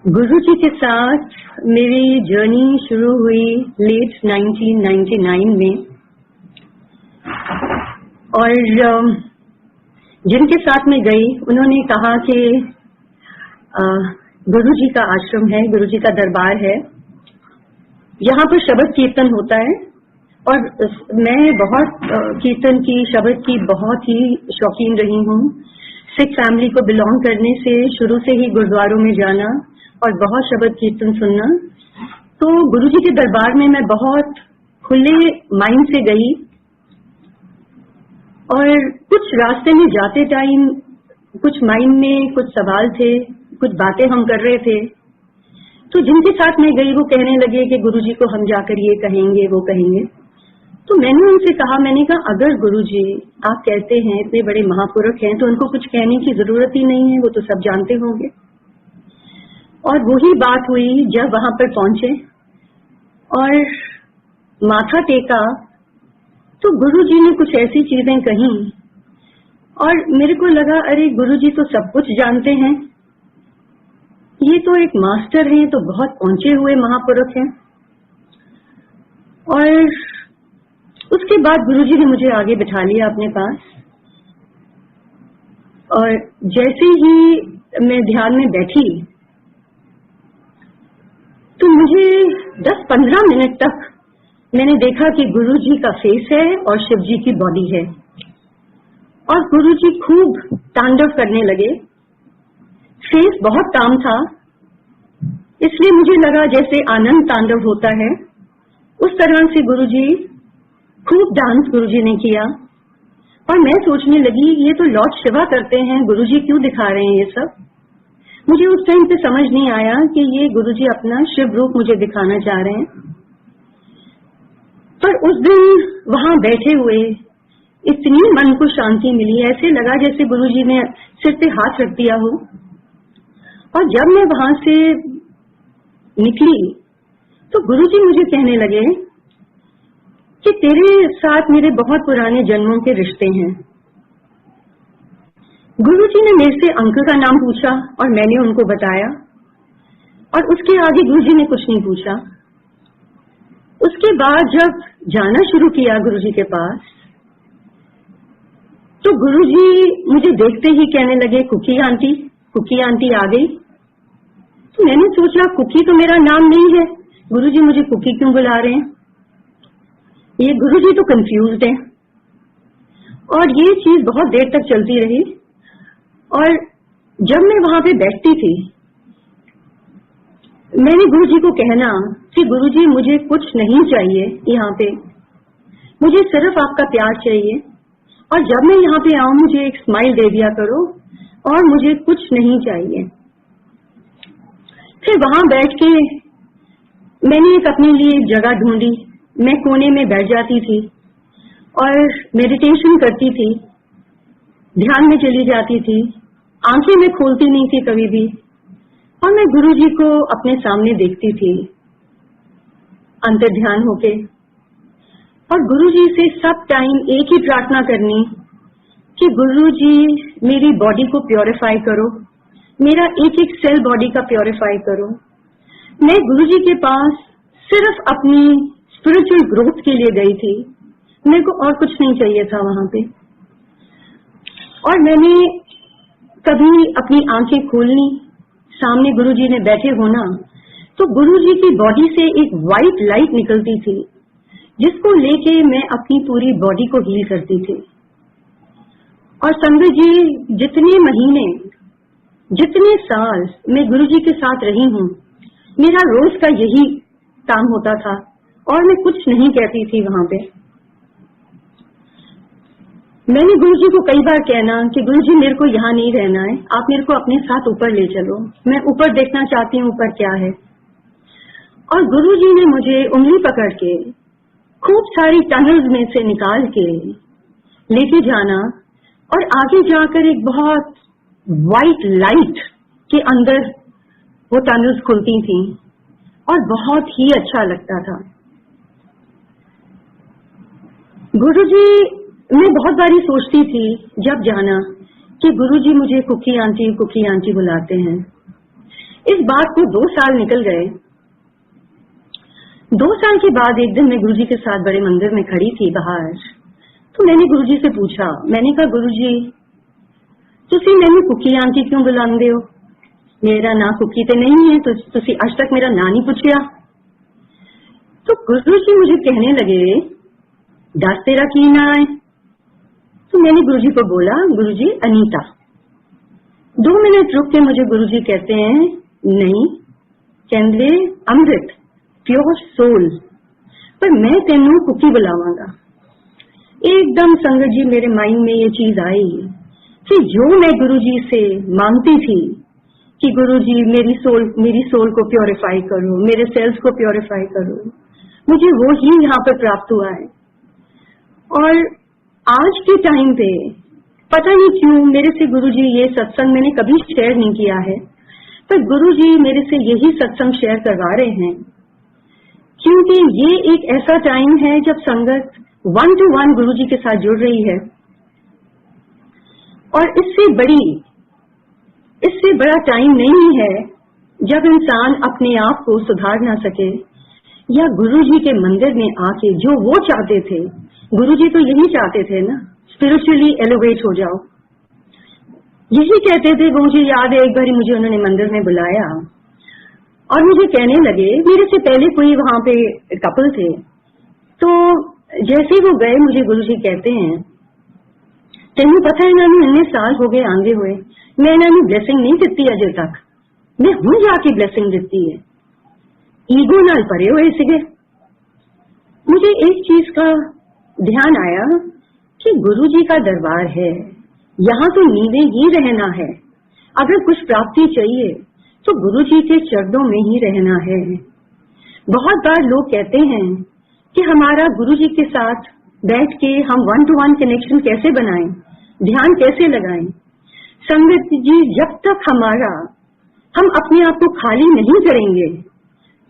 गुरुजी के साथ मेरी जर्नी शुरू हुई लेट 1999 में और जिनके साथ मैं गई उन्होंने कहा कि गुरुजी का आश्रम है, गुरुजी का दरबार है, यहाँ पर शब्द कीर्तन होता है। और मैं बहुत कीर्तन की, शब्द की बहुत ही शौकीन रही हूँ। सिख फैमिली को बिलोंग करने से शुरू से ही गुरुद्वारों में जाना और बहुत शब्द कीर्तन सुनना। तो गुरुजी के दरबार में मैं बहुत खुले माइंड से गई और कुछ रास्ते में जाते टाइम कुछ माइंड में कुछ सवाल थे, कुछ बातें हम कर रहे थे। तो जिनके साथ मैं गई वो कहने लगे कि गुरुजी को हम जाकर ये कहेंगे, वो कहेंगे। तो मैंने उनसे कहा, मैंने कहा अगर गुरुजी आप कहते हैं, इतने बड़े महापुरुष हैं, तो उनको कुछ कहने की जरूरत ही नहीं है, वो तो सब जानते होंगे। और वही बात हुई जब वहां पर पहुंचे और माथा टेका तो गुरुजी ने कुछ ऐसी चीजें कही और मेरे को लगा अरे गुरुजी तो सब कुछ जानते हैं, ये तो एक मास्टर हैं, तो बहुत पहुंचे हुए महापुरुष हैं। और उसके बाद गुरुजी ने मुझे आगे बिठा लिया अपने पास और जैसे ही मैं ध्यान में बैठी तो मुझे 10-15 मिनट तक मैंने देखा कि गुरुजी का फेस है और शिवजी की बॉडी है और गुरुजी खूब तांडव करने लगे। फेस बहुत काम था, इसलिए मुझे लगा जैसे आनंद तांडव होता है उस तरह से गुरुजी खूब डांस गुरुजी ने किया। और मैं सोचने लगी ये तो लॉर्ड शिवा करते हैं, गुरुजी क्यों दिखा रहे हैं ये सब। मुझे उस टाइम पे समझ नहीं आया कि ये गुरुजी अपना शिव रूप मुझे दिखाना चाह रहे हैं। पर उस दिन वहां बैठे हुए इतनी मन को शांति मिली, ऐसे लगा जैसे गुरुजी ने सिर पे हाथ रख दिया हो। और जब मैं वहां से निकली तो गुरुजी मुझे कहने लगे कि तेरे साथ मेरे बहुत पुराने जन्मों के रिश्ते हैं। गुरुजी ने मेरे से अंकल का नाम पूछा और मैंने उनको बताया और उसके आगे गुरुजी ने कुछ नहीं पूछा। उसके बाद जब जाना शुरू किया गुरुजी के पास तो गुरुजी मुझे देखते ही कहने लगे कुकी आंटी आ गई। तो मैंने सोचा कुकी तो मेरा नाम नहीं है, गुरुजी मुझे कुकी क्यों बुला रहे हैं। ये गुरुजी तो कंफ्यूज्ड हैं। और ये चीज बहुत देर तक चलती रही। और जब मैं वहां पे बैठती थी मैंने गुरुजी को कहना कि गुरुजी मुझे कुछ नहीं चाहिए यहाँ पे, मुझे सिर्फ आपका प्यार चाहिए और जब मैं यहाँ पे आऊं मुझे एक स्माइल दे दिया करो और मुझे कुछ नहीं चाहिए। फिर वहां बैठ के मैंने एक अपने लिए एक जगह ढूंढी। मैं कोने में बैठ जाती थी और मेडिटेशन करती थी, ध्यान में चली जाती थी, आंखें मैं खोलती नहीं थी कभी भी और मैं गुरुजी को अपने सामने देखती थी अंतर्ध्यान होके। और गुरुजी से सब टाइम एक ही प्रार्थना करनी कि गुरुजी मेरी बॉडी को प्योरीफाई करो, मेरा एक एक सेल बॉडी का प्योरीफाई करो। मैं गुरुजी के पास सिर्फ अपनी स्पिरिचुअल ग्रोथ के लिए गई थी, मेरे को और कुछ नहीं चाहिए था वहां पे। और मैंने कभी अपनी आंखें खोलनी, सामने गुरुजी ने बैठे होना तो गुरुजी की बॉडी से एक वाइट लाइट निकलती थी जिसको लेके मैं अपनी पूरी बॉडी को हील करती थी। और संगत जी जितने महीने, जितने साल मैं गुरुजी के साथ रही हूँ, मेरा रोज का यही काम होता था और मैं कुछ नहीं कहती थी वहां पे। मैंने गुरुजी को कई बार कहना कि गुरुजी मेरे को यहाँ नहीं रहना है, आप मेरे को अपने साथ ऊपर ले चलो, मैं ऊपर देखना चाहती हूँ ऊपर क्या है। और गुरुजी ने मुझे उंगली पकड़ के खूब सारी टनल्स में से निकाल के लेके जाना और आगे जाकर एक बहुत वाइट लाइट के अंदर वो टनल्स खुलती थी और बहुत ही अच्छा लगता था। गुरुजी, मैं बहुत बारी सोचती थी जब जाना कि गुरुजी मुझे कुकी आंटी बुलाते हैं, इस बात को 2 साल निकल गए। 2 साल के बाद एक दिन मैं गुरुजी के साथ बड़े मंदिर में खड़ी थी बाहर, तो मैंने गुरुजी से पूछा, मैंने कहा गुरुजी तुसी मैनू कुकी आंटी क्यों बुलांदे हो? मेरा ना कुकी ते नहीं है, तो तुसी आज तक मेरा ना नहीं पूछया। तो गुरुजी मुझे कहने लगे, दस तेरा की ना है? तो मैंने गुरुजी को बोला, गुरुजी अनीता। 2 मिनट रुक के मुझे गुरुजी कहते हैं, नहीं कहते अमृत, प्योर सोल, पर मैं तेनू कुकी बुलावांगा। एकदम संगत जी मेरे माइंड में ये चीज आई कि जो मैं गुरुजी से मांगती थी कि गुरुजी मेरी सोल को प्योरीफाई करो, मेरे सेल्स को प्योरीफाई करो, मुझे वो ही यहाँ पर प्राप्त हुआ है। और आज के टाइम पे पता नहीं क्यों मेरे से गुरुजी, ये सत्संग मैंने कभी शेयर नहीं किया है, पर गुरुजी मेरे से यही सत्संग शेयर करवा रहे हैं, क्योंकि ये एक ऐसा टाइम है जब संगत 1 to 1 गुरुजी के साथ जुड़ रही है। और इससे बड़ा टाइम नहीं है जब इंसान अपने आप को सुधार ना सके, या गुरुजी के मंदिर में आके जो वो चाहते थे, गुरुजी तो यही चाहते थे ना, स्पिरिचुअली एलिवेट हो जाओ। यही कहते थे। वो मुझे याद है एक बार मुझे उन्होंने मंदिर में बुलाया और मुझे कहने लगे, मेरे से पहले कोई वहां पे कपल थे, तो जैसे ही वो गए मुझे गुरुजी कहते हैं, तेनू पता है इन्होंने इतने साल हो गए आंगे हुए, मैं इन्होंने ब्लेसिंग नहीं दी अजे तक, मैं हूं जाके ब्लेसिंग दी है। ईगो नाल भरे हुए सीगे। मुझे एक चीज का ध्यान आया कि गुरुजी का दरबार है, यहाँ तो नीवे ही रहना है। अगर कुछ प्राप्ति चाहिए तो गुरुजी के चरणों में ही रहना है। बहुत बार लोग कहते हैं कि हमारा गुरुजी के साथ बैठ के हम 1 to 1 कनेक्शन कैसे बनाएं, ध्यान कैसे लगाएं। संगत जी, जब तक हम अपने आप को खाली नहीं करेंगे,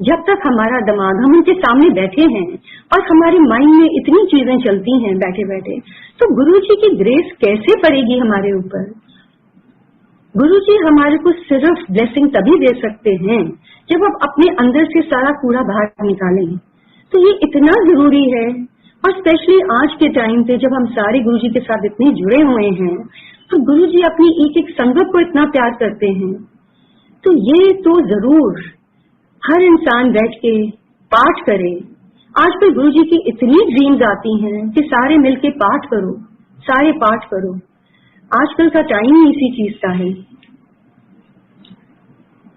जब तक हमारा दिमाग, हम उनके सामने बैठे हैं और हमारे माइंड में इतनी चीजें चलती हैं बैठे बैठे, तो गुरुजी की ग्रेस कैसे पड़ेगी हमारे ऊपर। गुरुजी हमारे को सिर्फ ब्लेसिंग तभी दे सकते हैं जब आप अपने अंदर से सारा कूड़ा बाहर निकालें। तो ये इतना जरूरी है, और स्पेशली आज के टाइम पे जब हम सारे गुरुजी के साथ इतने जुड़े हुए हैं, तो गुरुजी अपनी एक एक संगत को इतना प्यार करते हैं, तो ये तो जरूर हर इंसान बैठ के पाठ करे। आजकल गुरुजी की इतनी ड्रीम्स आती हैं कि सारे मिलके पाठ करो, सारे पाठ करो। आजकल का टाइम ही इसी चीज का है।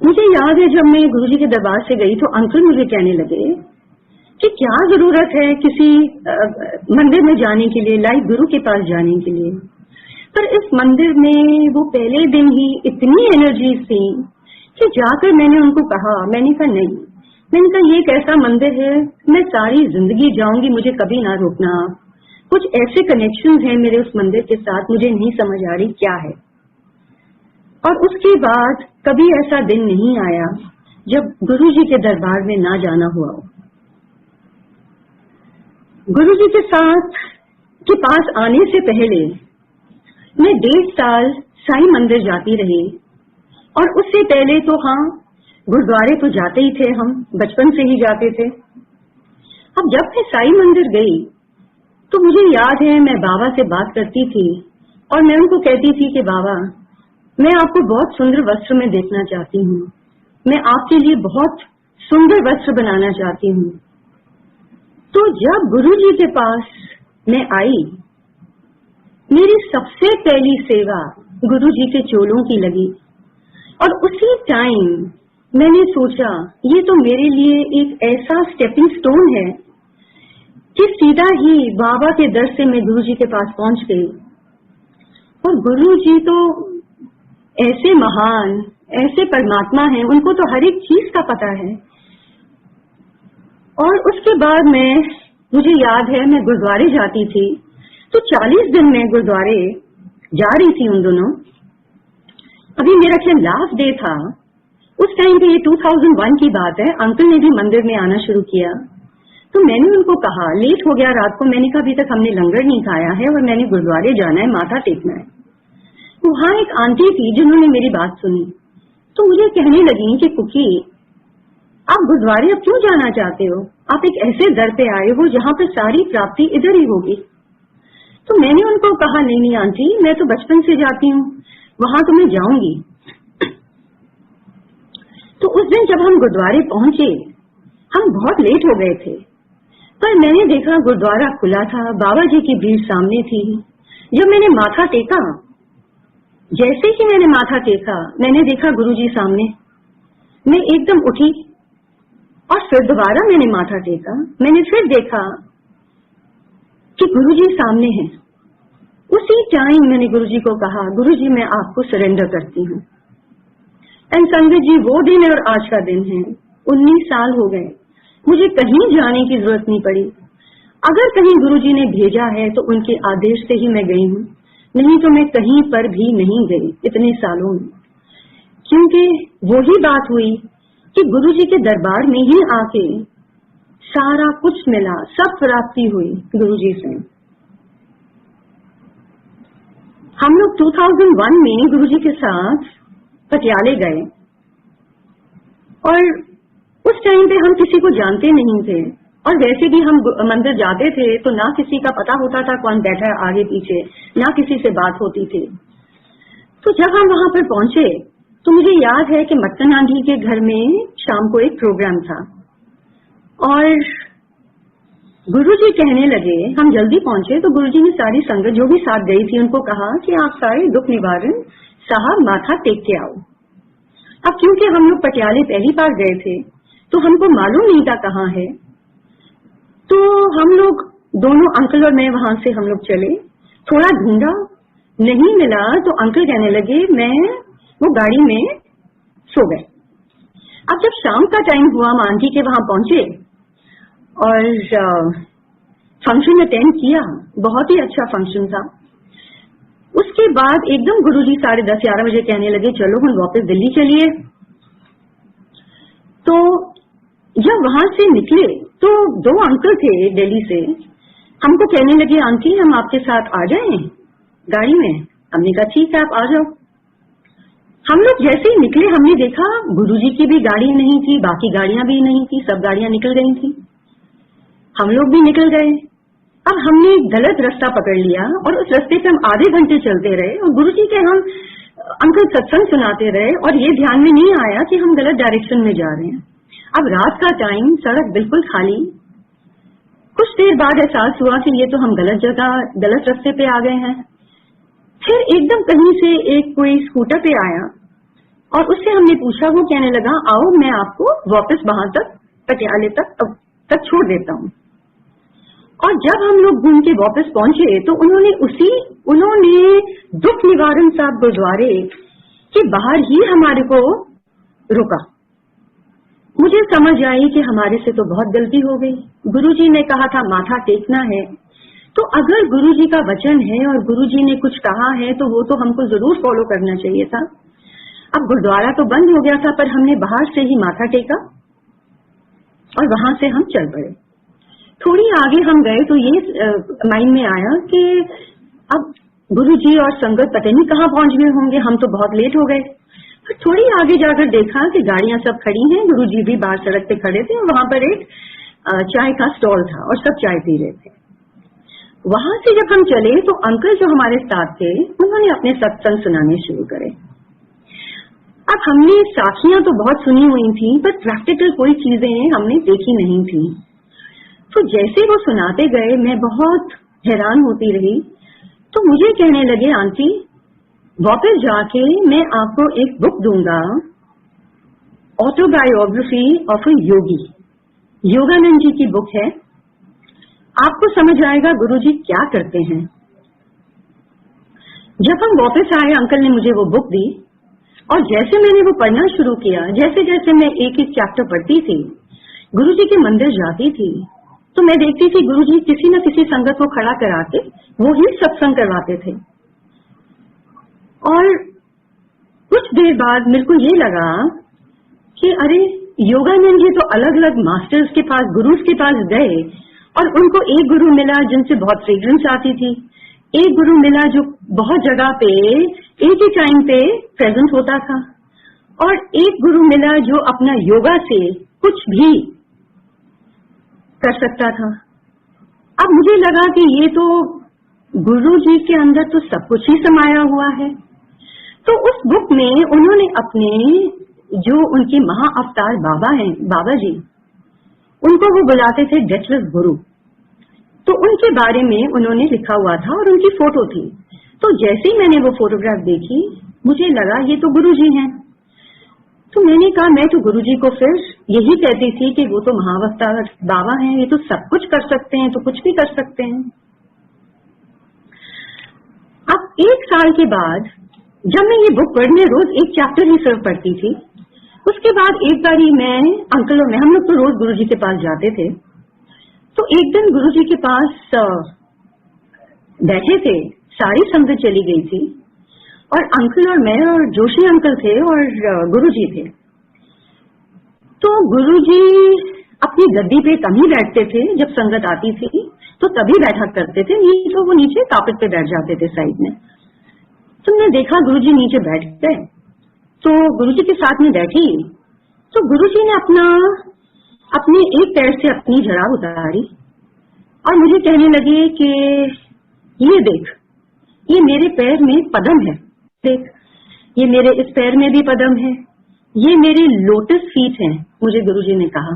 मुझे याद है जब मैं गुरुजी के दरबार से गई तो अंकल मुझे कहने लगे कि क्या जरूरत है किसी मंदिर में जाने के लिए, लाइक गुरु के पास जाने के लिए। पर इस मंदिर में वो पहले दिन ही इतनी एनर्जी थी कि जाकर मैंने उनको कहा, मैंने कहा नहीं, मैंने कहा ये एक ऐसा मंदिर है, मैं सारी जिंदगी जाऊंगी, मुझे कभी ना रोकना। कुछ ऐसे कनेक्शंस हैं मेरे उस मंदिर के साथ, मुझे नहीं समझ आ रही क्या है। और उसके बाद कभी ऐसा दिन नहीं आया जब गुरुजी के दरबार में ना जाना हुआ हो। गुरुजी के साथ के पास आने से पहले मैं 1.5 साल साईं मंदिर जाती रही, और उससे पहले तो हाँ, गुरुद्वारे तो जाते ही थे, हम बचपन से ही जाते थे। अब जब मैं साईं मंदिर गई तो मुझे याद है मैं बाबा से बात करती थी और मैं उनको कहती थी कि बाबा, मैं आपको बहुत सुंदर वस्त्र में देखना चाहती हूँ, मैं आपके लिए बहुत सुंदर वस्त्र बनाना चाहती हूँ। तो जब गुरुजी के पास मैं आई, मेरी सबसे पहली सेवा गुरुजी के चोलों की लगी, और उसी टाइम मैंने सोचा ये तो मेरे लिए एक ऐसा स्टेपिंग स्टोन है कि सीधा ही बाबा के दर से मैं गुरुजी के पास पहुंच गई। और गुरुजी तो ऐसे महान, ऐसे परमात्मा हैं, उनको तो हर एक चीज का पता है। और उसके बाद मुझे याद है मैं गुरुद्वारे जाती थी, तो 40 दिन मैं गुरुद्वारे जा रही थी उन दोनों। अभी मेरा ख्याल लास्ट डे था उस टाइम पे, ये 2001 की बात है। अंकल ने भी मंदिर में आना शुरू किया, तो मैंने उनको कहा, लेट हो गया रात को, मैंने कहा अभी तक हमने लंगर नहीं खाया है और मैंने गुरुद्वारे जाना है, माथा टेकना है। वहां एक आंटी थी जिन्होंने मेरी बात सुनी। तो मुझे कहने लगी कि कुकी, आप गुरुद्वारे अब क्यों जाना चाहते हो? आप एक ऐसे दर पे आए हो जहां पर सारी प्राप्ति इधर ही होगी। तो मैंने उनको कहा, नहीं नहीं आंटी, मैं तो बचपन से जाती हूँ, वहां तो मैं जाऊंगी। तो उस दिन जब हम गुरुद्वारे पहुंचे, हम बहुत लेट हो गए थे, पर मैंने देखा गुरुद्वारा खुला था, बाबा जी की भीड़ सामने थी। जब मैंने माथा टेका, जैसे ही मैंने माथा टेका, मैंने देखा गुरुजी सामने। मैं एकदम उठी और फिर दोबारा मैंने माथा टेका। मैंने फिर देखा कि गुरुजी सामने हैं। उसी टाइम मैंने गुरुजी को कहा, गुरुजी मैं आपको सरेंडर करती हूँ। एंड संगत जी, वो दिन और आज का दिन है, 19 साल हो गए, मुझे कहीं जाने की जरूरत नहीं पड़ी। अगर कहीं गुरुजी ने भेजा है तो उनके आदेश से ही मैं गई हूँ, नहीं तो मैं कहीं पर भी नहीं गई इतने सालों में। क्योंकि वही बात हुई कि गुरुजी के दरबार में ही आके सारा कुछ मिला, सब प्राप्ति हुई गुरुजी से। हम लोग 2001 में गुरुजी के साथ पटियाले गए और उस टाइम पे हम किसी को जानते नहीं थे, और वैसे भी हम मंदिर जाते थे तो ना किसी का पता होता था कौन बैठा है आगे पीछे, ना किसी से बात होती थी। तो जब हम वहां पर पहुंचे तो मुझे याद है कि मत्तन आंधी के घर में शाम को एक प्रोग्राम था और गुरुजी कहने लगे, हम जल्दी पहुंचे तो गुरुजी ने सारी संगत जो भी साथ गई थी उनको कहा कि आप सारे दुख निवारण साहब माथा टेक के आओ। अब क्योंकि हम लोग पटियाले पहली बार गए थे तो हमको मालूम नहीं था कहाँ है, तो हम लोग दोनों, अंकल और मैं, वहां से हम लोग चले। थोड़ा ढूंढा, नहीं मिला, तो अंकल कहने लगे मैं वो गाड़ी में सो गए। अब जब शाम का टाइम हुआ, हम आंटी के वहां पहुंचे और फंक्शन अटेंड किया, बहुत ही अच्छा फंक्शन था। उसके बाद एकदम गुरुजी 10:30-11 बजे कहने लगे चलो हम वापस दिल्ली चलिए। तो जब वहां से निकले तो 2 अंकल थे दिल्ली से, हमको कहने लगे आंटी हम आपके साथ आ जाएं गाड़ी में। हमने कहा ठीक है आप आ जाओ। हम लोग जैसे ही निकले हमने देखा गुरुजी की भी गाड़ी नहीं थी, बाकी गाड़ियां भी नहीं थी, सब गाड़ियां निकल गई थी, हम लोग भी निकल गए। अब हमने गलत रास्ता पकड़ लिया और उस रास्ते पे हम आधे घंटे चलते रहे और गुरुजी के हम अंकल सत्संग सुनाते रहे और ये ध्यान में नहीं आया कि हम गलत डायरेक्शन में जा रहे हैं। अब रात का टाइम, सड़क बिल्कुल खाली। कुछ देर बाद एहसास हुआ कि ये तो हम गलत जगह, गलत रास्ते पे आ गए हैं। फिर एकदम कहीं से एक कोई स्कूटर पे आया और उससे हमने पूछा, वो कहने लगा आओ मैं आपको वापस वहां तक पटियाले तक छोड़ देता हूँ। और जब हम लोग घूम के वापस पहुंचे तो उन्होंने दुख निवारण साहब गुरुद्वारे के बाहर ही हमारे को रोका। मुझे समझ आई कि हमारे से तो बहुत गलती हो गई। गुरुजी ने कहा था माथा टेकना है, तो अगर गुरुजी का वचन है और गुरुजी ने कुछ कहा है तो वो तो हमको जरूर फॉलो करना चाहिए था। अब गुरुद्वारा तो बंद हो गया था पर हमने बाहर से ही माथा टेका और वहां से हम चल पड़े। थोड़ी आगे हम गए तो ये माइंड में आया कि अब गुरुजी और संगत पता नहीं कहाँ पहुंच गए होंगे, हम तो बहुत लेट हो गए। फिर थोड़ी आगे जाकर देखा कि गाड़ियां सब खड़ी हैं, गुरुजी भी बाहर सड़क पे खड़े थे और वहां पर एक चाय का स्टॉल था और सब चाय पी रहे थे। वहां से जब हम चले तो अंकल जो हमारे साथ थे उन्होंने अपने सत्संग सुनाने शुरू करे। अब हमने साखियां तो बहुत सुनी हुई थी पर प्रैक्टिकल कोई चीजें हमने देखी नहीं थी। तो जैसे वो सुनाते गए मैं बहुत हैरान होती रही। तो मुझे कहने लगे आंटी वापस जाके मैं आपको एक बुक दूंगा, ऑटोबायोग्राफी ऑफ अ योगी, योगानंद जी की बुक है, आपको समझ आएगा गुरुजी क्या करते हैं। जब हम वापस आए अंकल ने मुझे वो बुक दी और जैसे मैंने वो पढ़ना शुरू किया, जैसे जैसे मैं एक एक चैप्टर पढ़ती थी, गुरुजी के मंदिर जाती थी तो मैं देखती थी गुरुजी किसी न किसी संगत को खड़ा करा के वो ही सत्संग करवाते थे। और कुछ देर बाद मेरे को ये लगा कि अरे योगानंद जी तो अलग अलग मास्टर्स के पास, गुरुज के पास गए और उनको एक गुरु मिला जिनसे बहुत फ्रेग्रेंस आती थी, एक गुरु मिला जो बहुत जगह पे एक ही टाइम पे प्रेजेंट होता था, और एक गुरु मिला जो अपना योगा से कुछ भी कर सकता था। अब मुझे लगा कि ये तो गुरु जी के अंदर तो सब कुछ ही समाया हुआ है। तो उस बुक में उन्होंने अपने जो उनके महा अवतार बाबा हैं, बाबा जी, उनको वो बुलाते थे डेथलेस गुरु, तो उनके बारे में उन्होंने लिखा हुआ था और उनकी फोटो थी। तो जैसे ही मैंने वो फोटोग्राफ देखी, मुझे लगा ये तो गुरु जी हैं। तो मैंने कहा मैं तो गुरु जी को फिर यही कहती थी कि वो तो महाअवतार बाबा हैं, ये तो सब कुछ कर सकते हैं, तो कुछ भी कर सकते हैं। अब 1 साल के बाद जब मैं ये बुक पढ़ने रोज एक चैप्टर ही सिर्फ पढ़ती थी, उसके बाद एक बारी मैं अंकल और मैं, हम लोग तो रोज गुरु जी के पास जाते थे। तो एक दिन गुरु जी के पास बैठे थे, सारी संगत चली गई थी और अंकल और मैं और जोशी अंकल थे और गुरु जी थे। तो गुरु जी अपनी गद्दी पे कम ही बैठते थे, जब संगत आती थी तो तभी बैठा करते थे, नहीं तो वो नीचे कार्पेट पे बैठ जाते थे साइड में। तो मैंने देखा गुरु जी नीचे बैठ गए, तो गुरु जी के साथ में बैठी, तो गुरु जी ने अपने एक पैर से अपनी जड़ा उतारी और मुझे कहने लगे कि ये देख, ये मेरे पैर में पदम है, देख ये मेरे इस पैर में भी पदम है, ये मेरे लोटस फीट हैं, मुझे गुरुजी ने कहा।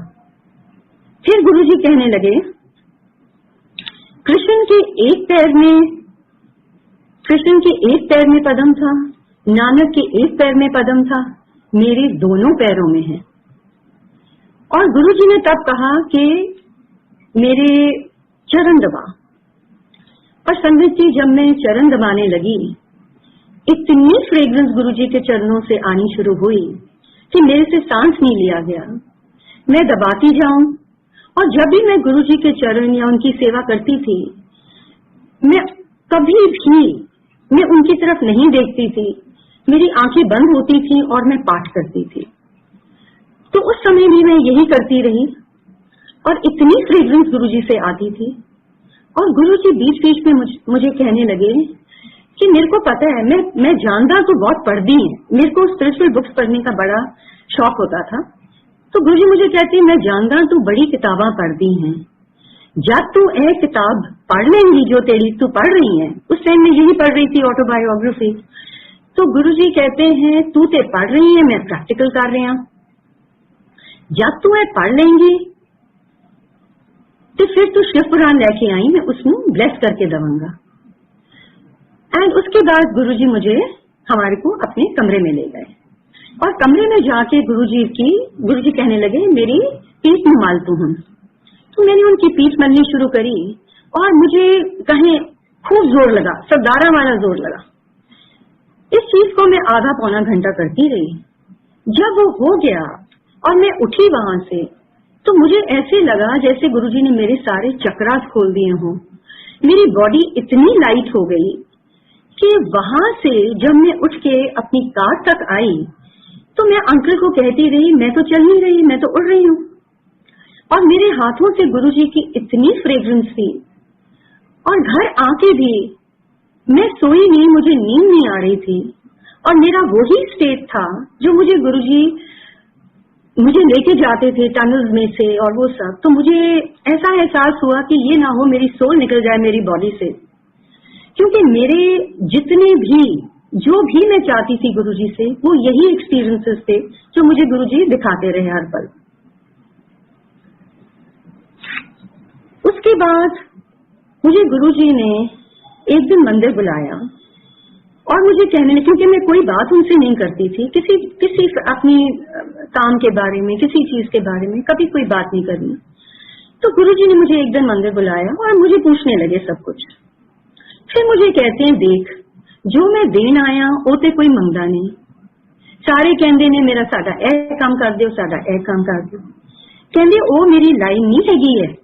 फिर गुरुजी कहने लगे कृष्ण के एक पैर में पदम था, नानक के एक पैर में पदम था, मेरे दोनों पैरों में है। और गुरुजी ने तब कहा कि मेरे चरण दबा। और संगत जी, जब मैं चरण दबाने लगी, इतनी फ्रेग्रेंस गुरुजी के चरणों से आनी शुरू हुई कि मेरे से सांस नहीं लिया गया। मैं दबाती जाऊं और जब भी मैं गुरुजी के चरण या उनकी सेवा करती थी, मैं कभी भी मैं उनकी तरफ नहीं देखती थी, मेरी आंखें बंद होती थी और मैं पाठ करती थी। तो उस समय भी मैं यही करती रही और इतनी फ्रेग्रेंस गुरुजी से आती थी। और गुरुजी बीच बीच में मुझे कहने लगे कि मेरे को पता है, मैं जानदा तो बहुत पढ़ती है, मेरे को स्पिरिचुअल बुक्स पढ़ने का बड़ा शौक होता था। तो गुरुजी मुझे कहते, मैं जानदा तू बड़ी किताबा पढ़ती हैं, जब तू ए किताब पढ़ लेंगी जो तेरी तू पढ़ रही है। उस टाइम में यही पढ़ रही थी, ऑटोबायोग्राफी। तो गुरुजी कहते हैं तू ते पढ़ रही है, मैं प्रैक्टिकल कर रही हूं, जब तू ए पढ़ लेंगी तो फिर तू शिव पुराण लेके आई, मैं उसमें ब्लेस करके दवांगा। एंड उसके बाद गुरुजी हमारे को अपने कमरे में ले गए और कमरे में जाके गुरुजी कहने लगे मेरी पीठ में मालतू हूं। तो मैंने उनकी पीठ मलनी शुरू करी और मुझे कहीं खूब जोर लगा, सरदारा वाला जोर लगा। इस चीज को मैं आधा पौना घंटा करती रही। जब वो हो गया और मैं उठी वहां से, तो मुझे ऐसे लगा जैसे गुरुजी ने मेरे सारे चक्रास खोल दिए हों। मेरी बॉडी इतनी लाइट हो गई कि वहां से जब मैं उठ के अपनी कार तक आई तो मैं अंकल को कहती रही, मैं तो चल नहीं रही, मैं तो उड़ रही हूं। और मेरे हाथों से गुरुजी की इतनी फ्रेग्रेंस थी। और घर आके भी मैं सोई नहीं, मुझे नींद नहीं आ रही थी और मेरा वही स्टेट था जो गुरुजी मुझे लेके जाते थे टनल्स में से और वो सब। तो मुझे ऐसा एहसास हुआ कि ये ना हो मेरी सोल निकल जाए मेरी बॉडी से, क्योंकि मेरे जितने भी जो भी मैं चाहती थी गुरुजी से, वो यही एक्सपीरियंसेस थे जो मुझे गुरुजी दिखाते रहे हर पल। उसके बाद मुझे गुरुजी ने एक दिन मंदिर बुलाया और मुझे कहने लगे, क्योंकि मैं कोई बात उनसे नहीं करती थी, किसी अपनी काम के बारे में, किसी चीज के बारे में कभी कोई बात नहीं करनी। तो गुरुजी ने मुझे एक दिन मंदिर बुलाया और मुझे पूछने लगे सब कुछ। फिर मुझे कहते हैं, देख जो मैं देन आया वो ते कोई मंगदा नहीं, सारे कहते ने मेरा साडा ए काम कर दो, साडा ए काम कर दो, कहते वो मेरी लाइन नहीं हैगी है।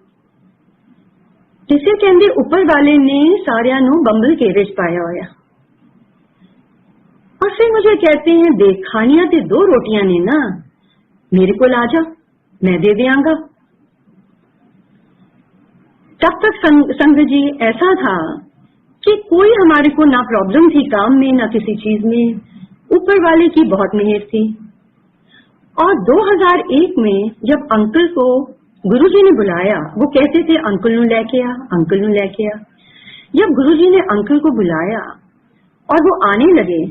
जिसे कहते ऊपर वाले ने सारिया नू बंबल घेरे च पाया होया। और फिर मुझे कहते हैं, देख खानिया ते 2 रोटियां ने ना, मेरे को ला जा, मैं दे दियांगा। तब तक संग जी ऐसा था कि कोई हमारे को ना प्रॉब्लम थी काम में ना किसी चीज में, ऊपर वाले की बहुत मेहर थी। और 2001 में जब अंकल को गुरुजी ने बुलाया, वो कहते थे अंकल नू लेके आ, अंकल नू लेके आ। जब गुरुजी ने अंकल को बुलाया और वो आने लगे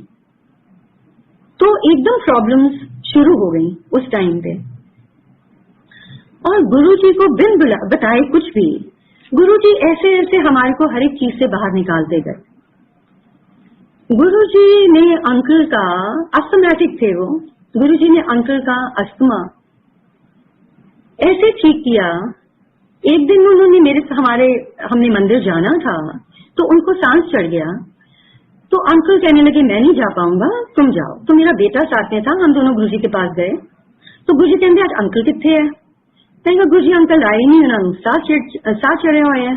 तो एकदम प्रॉब्लम्स शुरू हो गई उस टाइम पे। और गुरुजी को बिन बताए कुछ भी गुरुजी ऐसे ऐसे हमारे को हर एक चीज से बाहर निकालते गए। गुरुजी ने अंकल का, अस्थमैटिक थे वो, गुरुजी ने अंकल का अस्थमा ऐसे ठीक किया। एक दिन उन्होंने हमने मंदिर जाना था तो उनको सांस चढ़ गया, तो अंकल कहने लगे मैं नहीं जा पाऊंगा, तुम जाओ। तो मेरा बेटा साथ में था, हम दोनों गुरुजी के पास गए। तो गुरुजी कहते आज अंकल कितने है? मैं कहा गुरुजी अंकल आए नहीं, उन्होंने साथ चढ़े हुए हैं।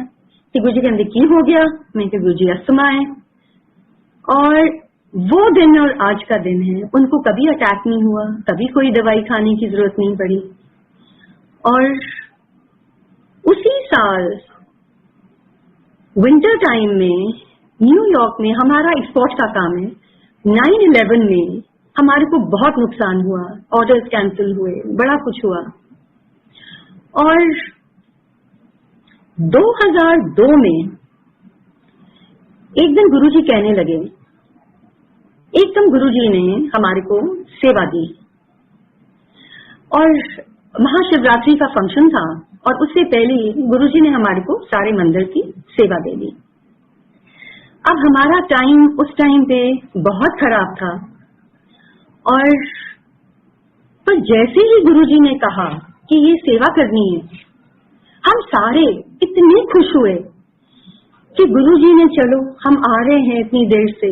कि गुरुजी कहते की हो गया? मैं कहा गुरुजी अस्थमा है। और वो दिन और आज का दिन है, उनको कभी अटैक नहीं हुआ, कभी कोई दवाई खाने की जरूरत नहीं पड़ी। और उसी साल विंटर टाइम में न्यूयॉर्क में हमारा एक्सपोर्ट का काम है, 9/11 में हमारे को बहुत नुकसान हुआ, ऑर्डर्स कैंसिल हुए, बड़ा कुछ हुआ। और 2002 में एक दिन गुरुजी कहने लगे, एकदम गुरुजी ने हमारे को सेवा दी और महाशिवरात्रि का फंक्शन था और उससे पहले गुरुजी ने हमारे को सारे मंदिर की सेवा दे दी। अब हमारा टाइम उस टाइम पे बहुत खराब था और पर जैसे ही गुरुजी ने कहा कि ये सेवा करनी है, हम सारे इतने खुश हुए कि गुरुजी ने चलो हम आ रहे हैं इतनी देर से,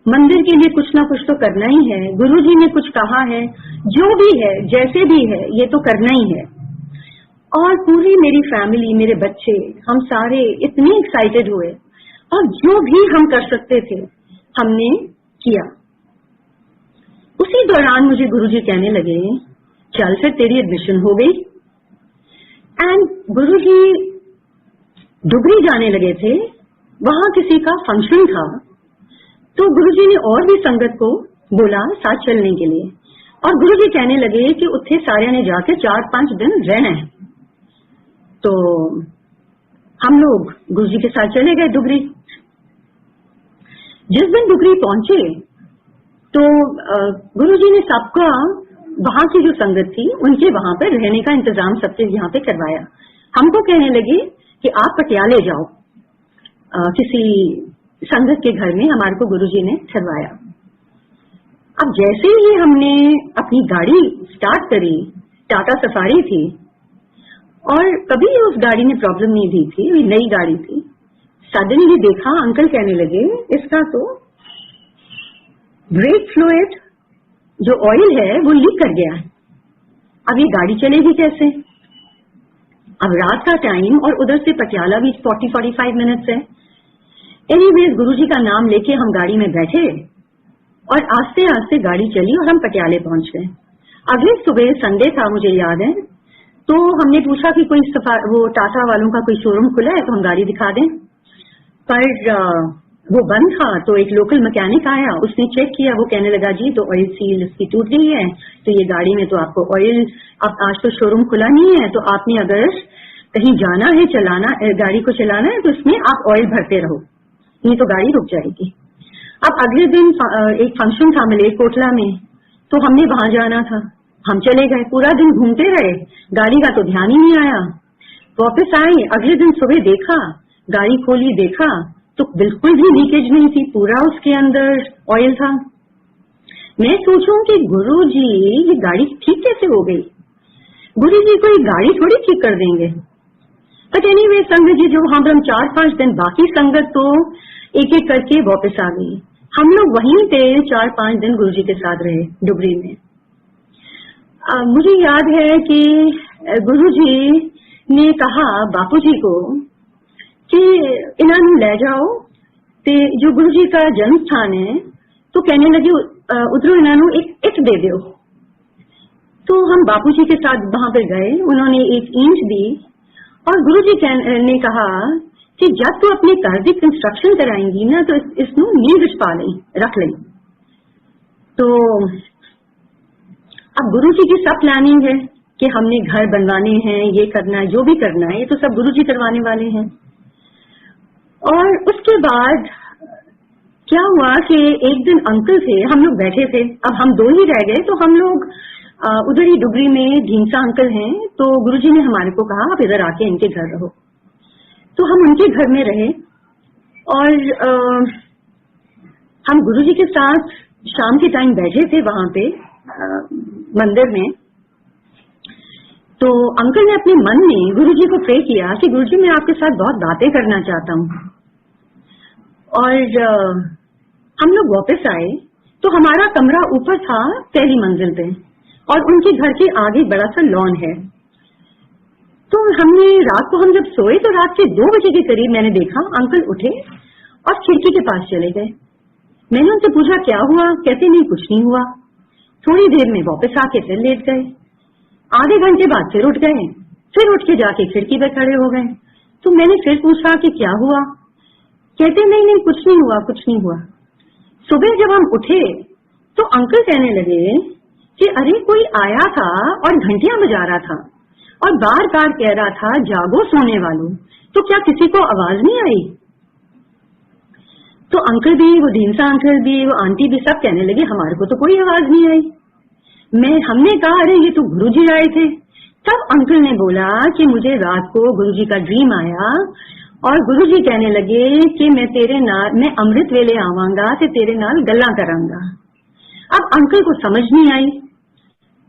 मंदिर के लिए कुछ ना कुछ तो करना ही है, गुरुजी ने कुछ कहा है, जो भी है जैसे भी है ये तो करना ही है। और पूरी मेरी फैमिली, मेरे बच्चे, हम सारे इतने एक्साइटेड हुए और जो भी हम कर सकते थे हमने किया। उसी दौरान मुझे गुरुजी कहने लगे चल फिर तेरी एडमिशन हो गई। एंड गुरुजी डुगरी जाने लगे थे, वहां किसी का फंक्शन था, तो गुरुजी ने और भी संगत को बोला साथ चलने के लिए। और गुरुजी कहने लगे कि उत्थे सारे ने जाके 4-5 दिन रहना है। तो हम लोग गुरुजी के साथ चले गए डुगरी। जिस दिन डुगरी पहुंचे तो गुरुजी ने सबका, वहां की जो संगत थी उनके वहां पर रहने का इंतजाम सबके यहाँ पे करवाया। हमको कहने लगे कि आप पटियाले जाओ, किसी संगत के घर में हमारे को गुरुजी ने ठहरवाया। अब जैसे ही हमने अपनी गाड़ी स्टार्ट करी, टाटा सफारी थी और कभी उस गाड़ी ने प्रॉब्लम नहीं दी थी, ये नई गाड़ी थी। सडनली देखा अंकल कहने लगे इसका तो ब्रेक फ्लूइड जो ऑयल है वो लीक कर गया है, अब ये गाड़ी चलेगी कैसे? अब रात का टाइम और उधर से पटियाला भी 40-45 मिनट्स है। एनीवेज गुरुजी का नाम लेके हम गाड़ी में बैठे और आस्ते आस्ते गाड़ी चली और हम पटियाले पहुंच गए। अगले सुबह संडे था मुझे याद है, तो हमने पूछा कि कोई वो टाटा वालों का कोई शोरूम खुला है तो हम गाड़ी दिखा दें, पर वो बंद था। तो एक लोकल मैकेनिक आया, उसने चेक किया, वो कहने लगा जी तो ऑयल सील इसकी टूट गई है, तो ये गाड़ी में तो आपको ऑयल, अब आज तो शोरूम खुला नहीं है, तो आपने अगर कहीं जाना है, चलाना गाड़ी को चलाना है तो इसमें आप ऑयल भरते रहो, नहीं तो गाड़ी रुक जाएगी। अब अगले दिन एक फंक्शन था मलेरकोटला में, तो हमने वहां जाना था, हम चले गए, पूरा दिन घूमते रहे, गाड़ी का तो ध्यान ही नहीं आया। वापस आए, अगले दिन सुबह देखा, गाड़ी खोली, देखा तो बिल्कुल भी लीकेज नहीं थी, पूरा उसके अंदर ऑयल था। मैं सोचूं कि गुरुजी ये गाड़ी ठीक कैसे हो गई, गुरुजी को ये गाड़ी थोड़ी ठीक कर देंगे। बट एनीवे संगत जी जो हम 4-5 दिन, बाकी संगत तो एक एक करके वापस आ गई, हम लोग वहीं पे 4-5 दिन गुरुजी के साथ रहे डुगरी में। मुझे याद है कि गुरुजी ने कहा बापूजी को कि इन्हों ले जाओ, ते जो गुरुजी का जन्म स्थान है, तो कहने लगे उधरों इन्हों एक इट दे दो। तो हम बापूजी के साथ वहां पर गए, उन्होंने एक ईंट दी और गुरुजी ने कहा कि जब तू अपने घर की कंस्ट्रक्शन कराएंगी ना तो इसनों नींव पा ले, रख ले। तो अब गुरुजी की सब प्लानिंग है कि हमने घर बनवाने हैं, ये करना है, जो भी करना है, ये तो सब गुरुजी करवाने वाले हैं। और उसके बाद क्या हुआ कि एक दिन अंकल थे, हम लोग बैठे थे, अब हम दो ही रह गए, तो हम लोग उधर ही डुगरी में ढींसा अंकल हैं, तो गुरुजी ने हमारे को कहा आप इधर आके इनके घर रहो। तो हम उनके घर में रहे और हम गुरुजी के साथ शाम के टाइम बैठे थे वहां पे मंदिर में। तो अंकल ने अपने मन में गुरुजी को प्रे किया कि गुरुजी मैं आपके साथ बहुत बातें करना चाहता हूँ। और हम लोग वापस आए तो हमारा कमरा ऊपर था पहली मंजिल पे और उनके घर के आगे बड़ा सा लॉन है। तो हमने रात को हम जब सोए तो रात के 2 बजे के करीब मैंने देखा अंकल उठे और खिड़की के पास चले गए। मैंने उनसे पूछा क्या हुआ, कहते नहीं कुछ नहीं हुआ। थोड़ी देर में वापस आके फिर लेट गए, आधे घंटे बाद फिर उठ गए, फिर उठ के जाके खिड़की पे खड़े हो गए। तो मैंने फिर पूछा कि क्या हुआ, कहते नहीं नहीं कुछ नहीं हुआ, कुछ नहीं हुआ। सुबह जब हम उठे तो अंकल कहने लगे कि अरे कोई आया था और घंटियां बजा रहा था और बार बार कह रहा था जागो सोने वालों, तो क्या किसी को आवाज नहीं आई? तो अंकल भी, वो ढींसा अंकल भी, वो आंटी भी सब कहने लगे हमारे को तो कोई आवाज नहीं आई। हमने कहा अरे ये तो गुरुजी आए थे। तब अंकल ने बोला कि मुझे रात को गुरुजी का ड्रीम आया और गुरुजी कहने लगे कि मैं अमृत वेले आवांगा ते तेरे नाल गल्ला करांगा। अब अंकल को समझ नहीं आई,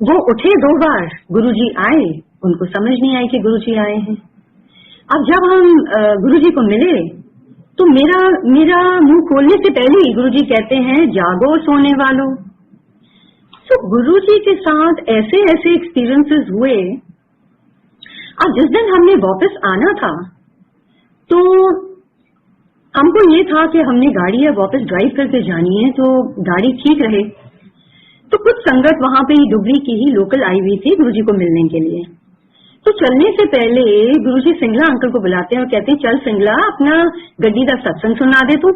वो उठे 2 बार, गुरुजी आए, उनको समझ नहीं आई कि गुरुजी आए हैं। अब जब हम गुरुजी को मिले तो मेरा मुंह खोलने से पहले ही गुरुजी कहते हैं जागो सोने वालों। तो गुरुजी के साथ ऐसे ऐसे एक्सपीरियंसेस हुए। अब जिस दिन हमने वापस आना था तो हमको ये था कि हमने गाड़ी है वापस ड्राइव करके जानी है, तो गाड़ी ठीक रहे। तो कुछ संगत वहां पे ही डुगरी की ही लोकल आई हुई थी गुरुजी को मिलने के लिए। तो चलने से पहले गुरुजी सिंगला अंकल को बुलाते हैं और कहते हैं चल सिंगला अपना गड्डी का सत्संग सुना दे तू।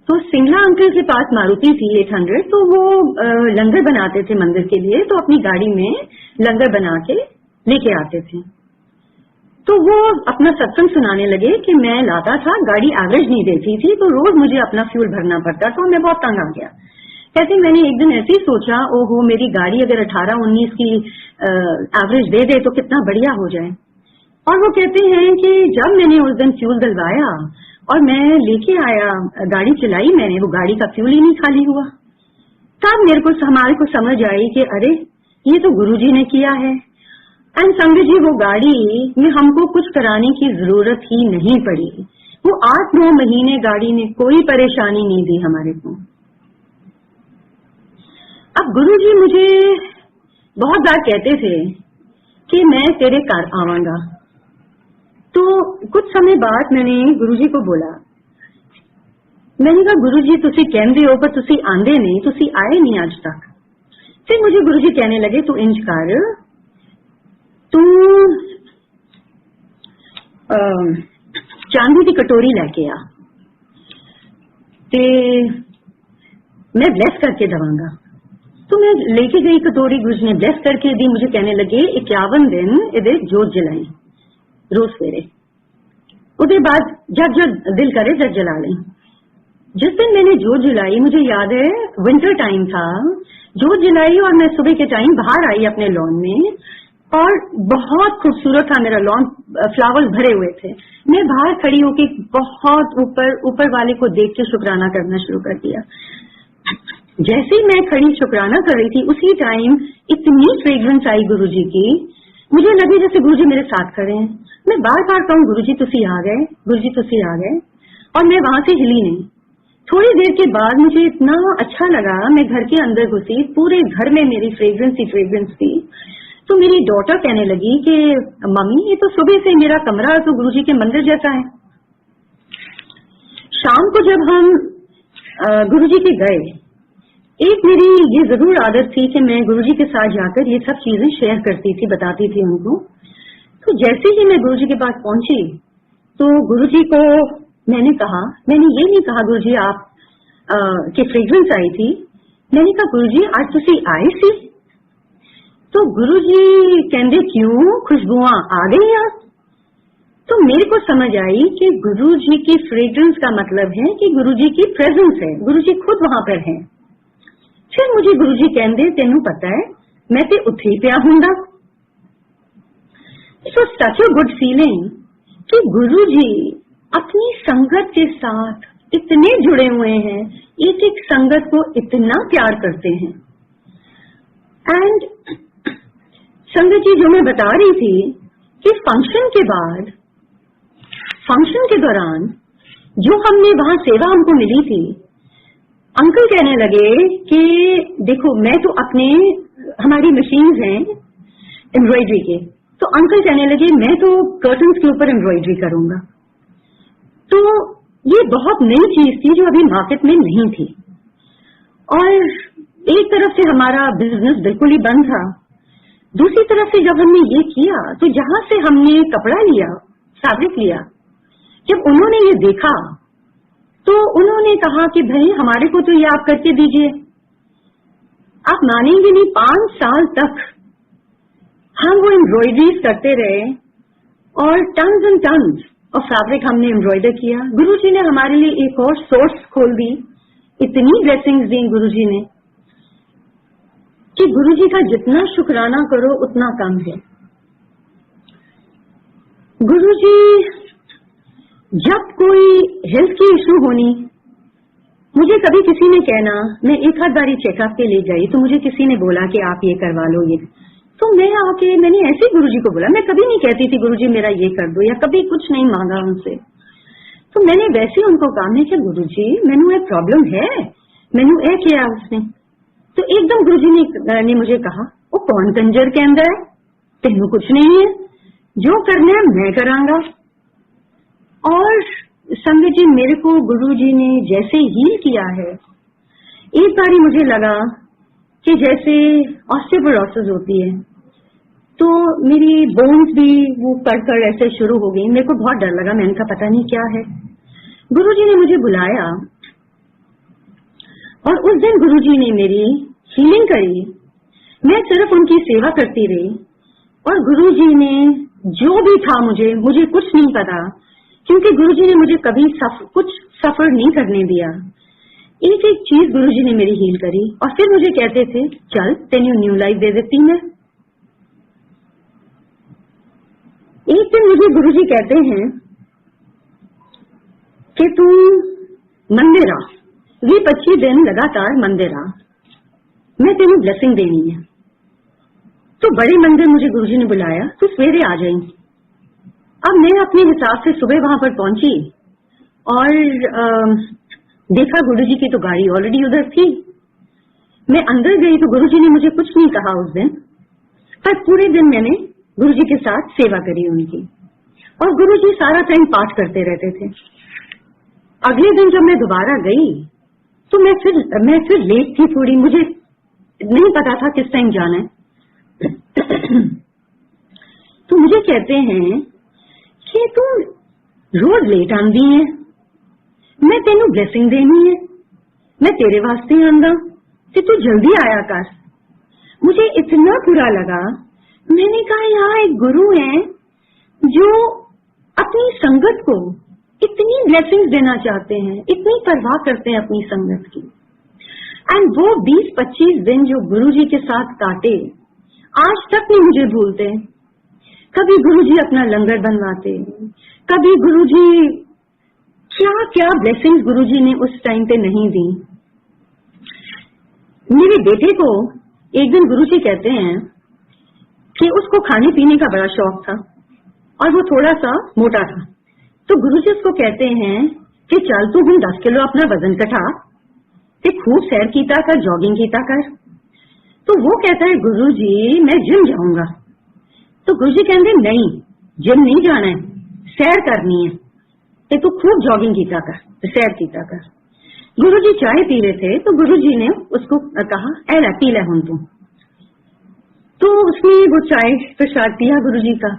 तो सिंगला अंकल के पास मारुति थी 800, तो वो लंगर बनाते थे मंदिर के लिए, तो अपनी गाड़ी में लंगर बना के लेके आते थे। तो वो अपना सत्संग सुनाने लगे कि मैं लाता था, गाड़ी एवरेज नहीं देती थी, तो रोज मुझे अपना फ्यूल भरना पड़ता, तो मैं बहुत तंग आ गया। कहते मैंने एक दिन ऐसे ही सोचा ओहो मेरी गाड़ी अगर 18-19 की एवरेज दे दे तो कितना बढ़िया हो जाए। और वो कहते हैं कि जब मैंने उस दिन फ्यूल डलवाया और मैं लेके आया, गाड़ी चलाई मैंने, वो गाड़ी का फ्यूल ही नहीं खाली हुआ। तब हमारे को समझ आई कि अरे ये तो गुरुजी ने किया है। एंड संगत जी वो गाड़ी में हमको कुछ कराने की जरूरत ही नहीं पड़ी। वो 8-9 महीने गाड़ी ने कोई परेशानी नहीं दी हमारे को। अब गुरुजी मुझे बहुत बार कहते थे कि मैं तेरे घर आवांगा। तो कुछ समय बाद मैंने गुरुजी को बोला, मैंने कहा गुरुजी तुसी कहंदे हो पर तुसी आंदे नहीं, तुसी आए नहीं आज तक। फिर मुझे गुरुजी कहने लगे तू इंज कर, तू चांदी की कटोरी लेके आ ते मैं ब्लेस करके दवांगा। तो मैं लेके गई कटोरी, गुरुजी ने ब्लेस करके दी। मुझे कहने लगे 51 दिन इधे जोत जलाई रोज सवेरे, उसके बाद जब दिल करे जब जला लें। जिस दिन मैंने जोत जलाई मुझे याद है विंटर टाइम था, जोत जलाई और मैं सुबह के टाइम बाहर आई अपने लॉन में और बहुत खूबसूरत था मेरा लॉन, फ्लावर्स भरे हुए थे। मैं बाहर खड़ी होके बहुत ऊपर वाले को देख के शुक्राना करना शुरू कर दिया। जैसे ही मैं खड़ी शुक्राना कर रही थी उसी टाइम इतनी फ्रेग्रेंस आई गुरुजी की, मुझे लगे जैसे गुरुजी मेरे साथ खड़े हैं। मैं बार बार कहूँ गुरुजी तुसी आ गए, गुरुजी तुसी आ गए, और मैं वहां से हिली नहीं। थोड़ी देर के बाद मुझे इतना अच्छा लगा, मैं घर के अंदर घुसी, पूरे घर में मेरी फ्रेग्रेंस थी। तो मेरी डॉटर कहने लगी कि मम्मी ये तो सुबह से मेरा कमरा तो गुरुजी के मंदिर जैसा है। शाम को जब हम गुरुजी के गए, एक मेरी ये जरूर आदत थी कि मैं गुरुजी के साथ जाकर ये सब चीजें शेयर करती थी, बताती थी उनको। तो जैसे ही मैं गुरुजी के पास पहुंची तो गुरुजी को मैंने ये नहीं कहा गुरुजी आप की फ्रेग्रेंस आई थी, मैंने कहा गुरुजी आज तुसी आए सी, तो गुरुजी कहते क्यों खुशबुआं आ गई यार। तो मेरे को समझ आई कि गुरुजी की फ्रेग्रेंस का मतलब है कि गुरुजी की प्रेजेंस है, गुरुजी खुद वहां पर हैं। फिर मुझे गुरुजी कहते तेनू पता है मैं ते उत्थे ही पिया हुंदा। It was such a good feeling कि गुरुजी अपनी संगत के साथ इतने जुड़े हुए हैं, एक एक संगत को इतना प्यार करते हैं। एंड संगत जी जो मैं बता रही थी कि फंक्शन के बाद, फंक्शन के दौरान जो हमने वहां सेवा हमको मिली थी, अंकल कहने लगे कि देखो मैं तो अपने, हमारी मशीन्स हैं एम्ब्रॉयडरी के, तो अंकल कहने लगे मैं तो कर्टन्स के ऊपर एम्ब्रॉयडरी करूंगा। तो ये बहुत नई चीज थी जो अभी मार्केट में नहीं थी, और एक तरफ से हमारा बिजनेस बिल्कुल ही बंद था, दूसरी तरफ से जब हमने ये किया तो जहां से हमने कपड़ा लिया, फैब्रिक लिया, जब उन्होंने ये देखा तो उन्होंने कहा कि भाई हमारे को तो ये आप करके दीजिए। आप मानेंगे नहीं, 5 साल तक हम वो एम्ब्रॉयडरीज करते रहे और टन्स एंड टन्स और फैब्रिक हमने एम्ब्रॉयडर किया। गुरुजी ने हमारे लिए एक और सोर्स खोल दी, इतनी ब्लेसिंग्स दी गुरुजी ने कि गुरुजी का जितना शुक्राना करो उतना कम है। गुरुजी जब कोई हेल्थ की इश्यू होनी, मुझे कभी किसी ने कहना, मैं एक आध बारी चेकअप के लिए गई तो मुझे किसी ने बोला कि आप ये करवा लो ये, तो मैं आके मैंने ऐसे गुरुजी को बोला, मैं कभी नहीं कहती थी गुरुजी मेरा ये कर दो, या कभी कुछ नहीं मांगा उनसे। तो मैंने वैसे उनको कहा, मैं क्या गुरुजी मैनू ये प्रॉब्लम है, मैनू ए किया उसने। तो एकदम गुरुजी ने मुझे कहा, वो कौन कंजर कहंदा है, तेनू कुछ नहीं है, जो करना है मैं करांगा। और संगत जी मेरे को गुरुजी ने जैसे हील किया है, एक बारी मुझे लगा कि जैसे ऑस्टियोपोरोसिस होती है, तो मेरी बोन्स भी वो कड़ ऐसे शुरू हो गई। मेरे को बहुत डर लगा, मैंने कहा पता नहीं क्या है। गुरुजी ने मुझे बुलाया और उस दिन गुरुजी ने मेरी हीलिंग करी। मैं सिर्फ उनकी सेवा करती रही और गुरुजी ने जो भी था, मुझे कुछ नहीं पता, क्योंकि गुरुजी ने मुझे कभी कुछ सफर नहीं करने दिया। एक एक चीज गुरुजी ने मेरी हील करी और फिर मुझे कहते थे चल तेनू न्यू लाइफ दे देती मैं। एक दिन मुझे गुरुजी कहते हैं कि तू मंदिर आ, 20-25 दिन लगातार मंदिर आ, मैं तेनू ब्लेसिंग देनी है। तो बड़े मंदिर मुझे गुरुजी ने बुलाया, तू सवेरे आ जाई। अब मैं अपने हिसाब से सुबह वहां पर पहुंची और देखा गुरुजी की तो गाड़ी ऑलरेडी उधर थी। मैं अंदर गई तो गुरुजी ने मुझे कुछ नहीं कहा उस दिन, पर पूरे दिन मैंने गुरुजी के साथ सेवा करी उनकी, और गुरुजी सारा टाइम पाठ करते रहते थे। अगले दिन जब मैं दोबारा गई तो मैं फिर लेट थी थोड़ी, मुझे नहीं पता था किस टाइम जाना है। तो मुझे कहते हैं कि तू रोज लेट आंदी है, मैं तेनू ब्लेसिंग देनी है, मैं तेरे वास्ते आंदा कि तू जल्दी आया कर। मुझे इतना बुरा लगा, मैंने कहा यहाँ एक गुरु है जो अपनी संगत को इतनी ब्लेसिंग्स देना चाहते हैं, इतनी परवाह करते हैं अपनी संगत की, एंड वो 20-25 दिन जो गुरुजी के साथ काटे आज तक नहीं मुझे भूलते। कभी गुरुजी अपना लंगर बनवाते, कभी गुरुजी क्या क्या ब्लेसिंग्स गुरुजी ने उस टाइम पे नहीं दी। मेरे बेटे को एक दिन गुरुजी कहते हैं कि उसको खाने पीने का बड़ा शौक था और वो थोड़ा सा मोटा था, तो गुरुजी उसको कहते हैं कि चल तू हम 10 किलो अपना वजन घटा ते खूब सैर कीता कर, जॉगिंग कीता कर। तो वो कहता है गुरुजी मैं जिम जाऊंगा। तो गुरुजी कहते नहीं, जिम नहीं जाना है, सैर करनी है, ते तू खूब जॉगिंग कीता कर, सैर कीता कर। गुरुजी चाय पी रहे थे तो गुरुजी ने उसको कहा ऐला पी ले हुन तू। तो उसने वो चाय प्रसाद पिया गुरुजी का।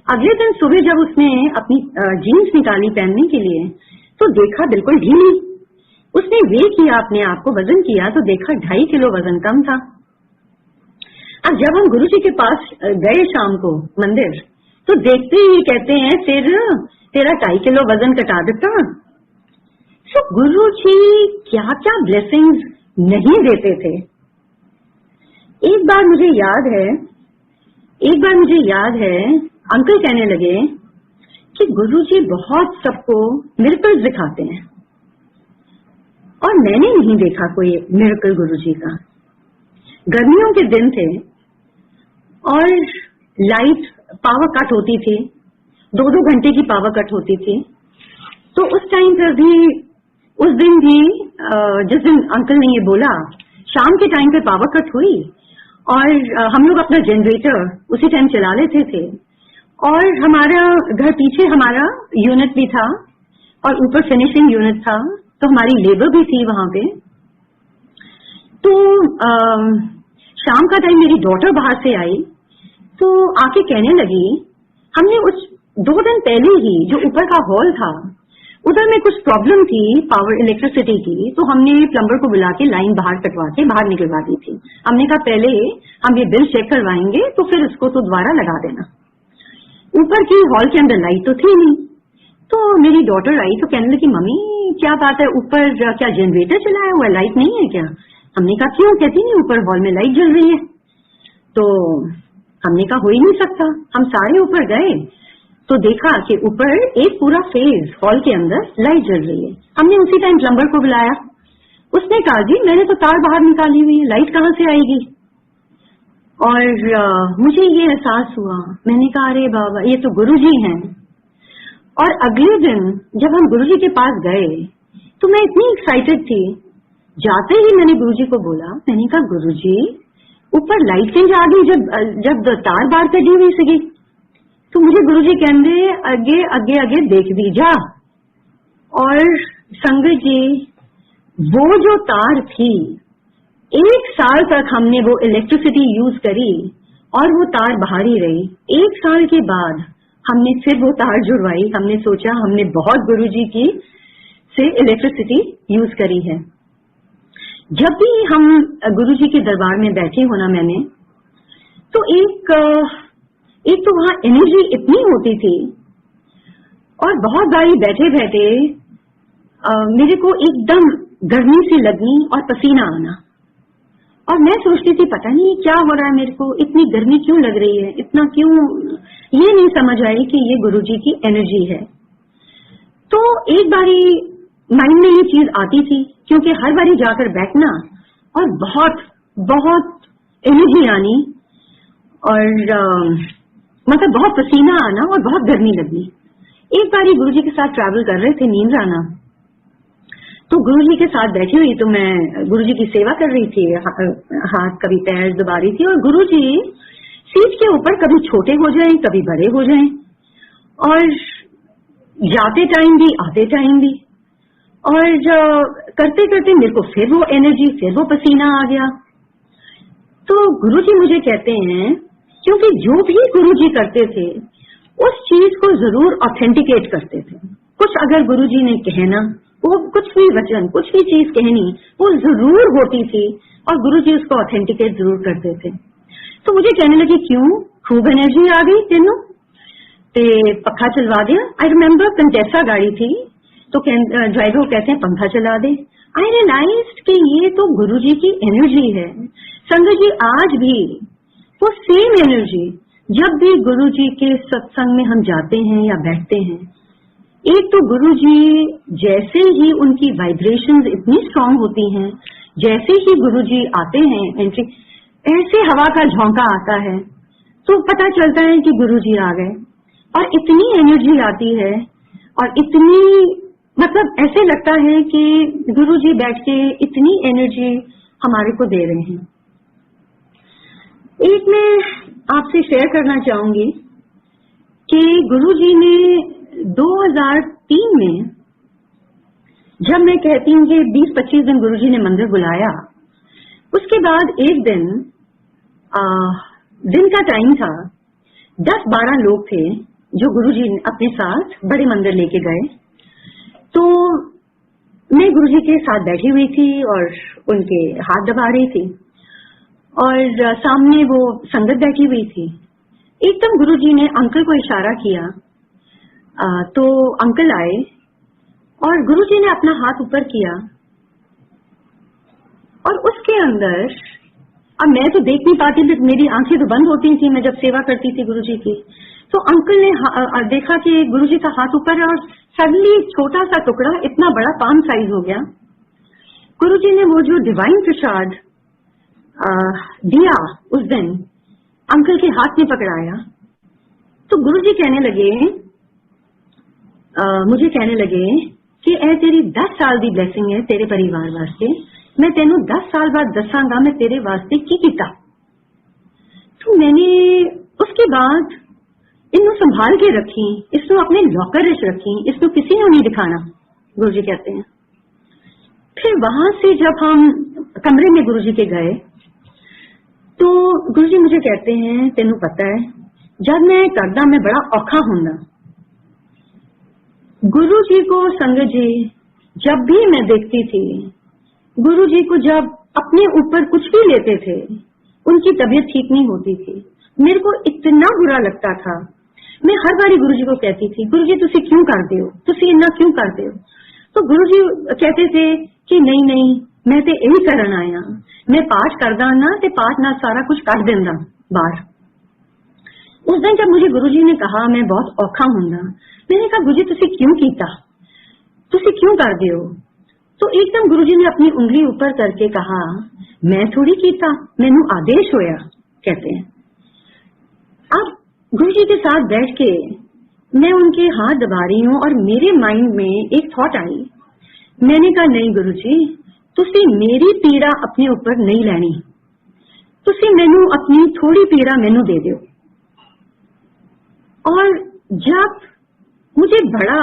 अगले दिन सुबह जब उसने अपनी जीन्स निकाली पहनने के लिए तो देखा बिल्कुल ढीली। उसने वे किया, अपने आप को वजन किया तो देखा 2.5 किलो वजन कम था। अब जब हम गुरुजी के पास गए शाम को मंदिर, तो देखते ही कहते हैं फिर तेरा 2.5 किलो वजन घटा देता। तो गुरुजी क्या क्या ब्लेसिंग्स नहीं देते थे। एक बार मुझे याद है अंकल कहने लगे कि गुरुजी बहुत सबको मिरेकल्स दिखाते हैं, और मैंने नहीं देखा कोई मिरेकल गुरुजी का। गर्मियों के दिन थे और लाइट पावर कट होती थी, 2-2 घंटे की पावर कट होती थी। तो उस टाइम पर भी, उस दिन भी जिस दिन अंकल ने ये बोला, शाम के टाइम पे पावर कट हुई और हम लोग अपना जनरेटर उसी टाइम चला लेते थे, और हमारा घर पीछे हमारा यूनिट भी था और ऊपर फिनिशिंग यूनिट था, तो हमारी लेबर भी थी वहां पे। तो शाम का टाइम मेरी डॉटर बाहर से आई, तो आके कहने लगी, हमने उस 2 दिन पहले ही जो ऊपर का हॉल था उधर में कुछ प्रॉब्लम थी पावर इलेक्ट्रिसिटी की, तो हमने प्लम्बर को बुला के लाइन बाहर कटवा के बाहर निकलवा दी थी। हमने कहा पहले हम ये बिल चेक करवाएंगे तो फिर इसको तो दोबारा लगा देना। ऊपर की हॉल के अंदर लाइट तो थी नहीं। तो मेरी डॉटर आई तो कहने लगी, मम्मी क्या बात है, ऊपर क्या जनरेटर चलाया हुआ, लाइट नहीं है क्या? हमने कहा क्यों? कहती नहीं ऊपर हॉल में लाइट जल रही है। तो हमने कहा हो ही नहीं सकता। हम सारे ऊपर गए तो देखा कि ऊपर एक पूरा फेज हॉल के अंदर लाइट जल रही है। हमने उसी टाइम प्लम्बर को बुलाया। उसने कहा जी मैंने तो तार बाहर निकाली हुई है, लाइट कहाँ से आएगी? और मुझे ये एहसास हुआ, मैंने कहा अरे बाबा ये तो गुरुजी हैं। और अगले दिन जब हम गुरुजी के पास गए तो मैं इतनी एक्साइटेड थी, जाते ही मैंने गुरुजी को बोला, मैंने कहा गुरुजी ऊपर लाइट चेंज आ गई जब तार बाहर कटी हुई सी। तो मुझे गुरुजी कहते आगे आगे आगे देख दी जा। और संगत जी वो जो तार थी, 1 साल तक हमने वो इलेक्ट्रिसिटी यूज करी और वो तार बाहर ही रही। 1 साल के बाद हमने फिर वो तार जुड़वाई। हमने सोचा हमने बहुत गुरुजी की से इलेक्ट्रिसिटी यूज करी है। जब भी हम गुरुजी के दरबार में बैठे होना मैंने, तो एक तो वहां एनर्जी इतनी होती थी, और बहुत बारी बैठे बैठे मेरे को एकदम गर्मी सी लगनी और पसीना आना, और मैं सोचती थी पता नहीं क्या हो रहा है मेरे को, इतनी गर्मी क्यों लग रही है, इतना क्यों, ये नहीं समझ आई कि ये गुरुजी की एनर्जी है। तो एक बारी माइंड में ये चीज आती थी, क्योंकि हर बारी जाकर बैठना और बहुत बहुत एनर्जी आनी, और मतलब बहुत पसीना आना और बहुत गर्मी लगनी। एक बारी गुरुजी के साथ ट्रैवल कर रहे थे नींदराना, तो गुरुजी के साथ बैठी हुई, तो मैं गुरुजी की सेवा कर रही थी, हाथ कभी पैर दबा रही थी, और गुरुजी सीट के ऊपर कभी छोटे हो जाएं कभी बड़े हो जाएं, और जाते टाइम भी आते टाइम भी, और करते करते मेरे को फिर वो एनर्जी, फिर वो पसीना आ गया। तो गुरुजी मुझे कहते हैं, क्योंकि जो भी गुरुजी करते थे उस चीज को जरूर ऑथेंटिकेट करते थे। कुछ अगर गुरुजी ने कहना, वो कुछ भी वचन, कुछ भी चीज कहनी, वो जरूर होती थी, और गुरुजी उसको ऑथेंटिकेट जरूर करते थे। तो मुझे कहने लगी क्यों, खूब एनर्जी आ गई तेनों ते पखा चलवा दिया। आई रिमेम्बर कंटेसा गाड़ी थी, तो ड्राइवर कहते हैं पंखा चला दे। आई रियलाइज्ड कि ये तो गुरुजी की एनर्जी है। संगत जी आज भी वो सेम एनर्जी, जब भी गुरुजी के सत्संग में हम जाते हैं या बैठते हैं, एक तो गुरुजी जैसे ही उनकी वाइब्रेशंस इतनी स्ट्रांग होती हैं, जैसे ही गुरुजी आते हैं एंट्री, ऐसे हवा का झोंका आता है तो पता चलता है कि गुरुजी आ गए, और इतनी एनर्जी आती है, और इतनी मतलब ऐसे लगता है कि गुरुजी बैठ के इतनी एनर्जी हमारे को दे रहे हैं। एक मैं आपसे शेयर करना चाहूंगी कि गुरुजी ने 2003 में, जब मैं कहती हूँ कि 20-25 दिन गुरुजी ने मंदिर बुलाया, उसके बाद एक दिन का टाइम था, 10-12 लोग थे जो गुरुजी अपने साथ बड़े मंदिर लेके गए। तो मैं गुरुजी के साथ बैठी हुई थी और उनके हाथ दबा रही थी। और सामने वो संगत बैठी हुई थी। एकदम गुरुजी ने अंकल को इशारा किया, तो अंकल आए और गुरुजी ने अपना हाथ ऊपर किया और उसके अंदर, अब मैं तो देख नहीं पाती थी, मेरी आंखें तो बंद होती थी मैं जब सेवा करती थी गुरुजी की। तो अंकल ने देखा कि गुरुजी का हाथ ऊपर है और सडनली छोटा सा टुकड़ा इतना बड़ा पाम साइज हो गया। गुरुजी ने वो जो डिवाइन प्रसाद दिया उस दिन अंकल के हाथ में पकड़ाया। तो गुरुजी कहने लगे, मुझे कहने लगे कि ए तेरी 10 साल दी ब्लेसिंग है तेरे परिवार वास्ते, मैं तेनू 10 साल बाद दसांगा मैं तेरे वास्ते की कीता। तो मैंने उसके बाद इन्हू संभाल के रखी, इसको अपने लॉकर विच रखी, इसको किसी ने नहीं दिखाना, गुरुजी कहते हैं। फिर वहां से जब हम कमरे में गुरुजी के गए तो गुरुजी मुझे कहते हैं, तेनू पता है जब मैं करदा मैं बड़ा औखा हुंदा। गुरुजी को संगत जी जब भी मैं देखती थी, गुरुजी को जब अपने ऊपर कुछ भी लेते थे उनकी तबीयत ठीक नहीं होती थी, मेरे को इतना बुरा लगता था। मैं हर बारी गुरुजी को कहती थी, गुरुजी तुसी क्यों करते हो, तुसी इन्ना क्यों करते हो। तो गुरुजी कहते थे कि नहीं नहीं मैं ते यही करन आया, मैं पाठ करदा ना ते पाठ ना सारा कुछ कर देंदा बाहर। उस दिन जब मुझे गुरुजी ने कहा मैं बहुत औखा हुंदा, मैंने कहा गुरुजी तुसी क्यों कीता, तुसी क्यों करदे हो। तो एकदम गुरुजी ने अपनी उंगली ऊपर करके कहा, मैं थोड़ी कीता, मैनू आदेश होया, कहते हैं। अब गुरुजी के साथ बैठ के मैं उनके हाथ दबा रही हूँ और मेरे माइंड में एक थॉट आई। मैंने कहा नहीं गुरुजी तुसी मेरी पीड़ा अपने ऊपर नहीं लेनी, तुसी मैनू अपनी थोड़ी पीड़ा मैनू दे दो। और जब मुझे बड़ा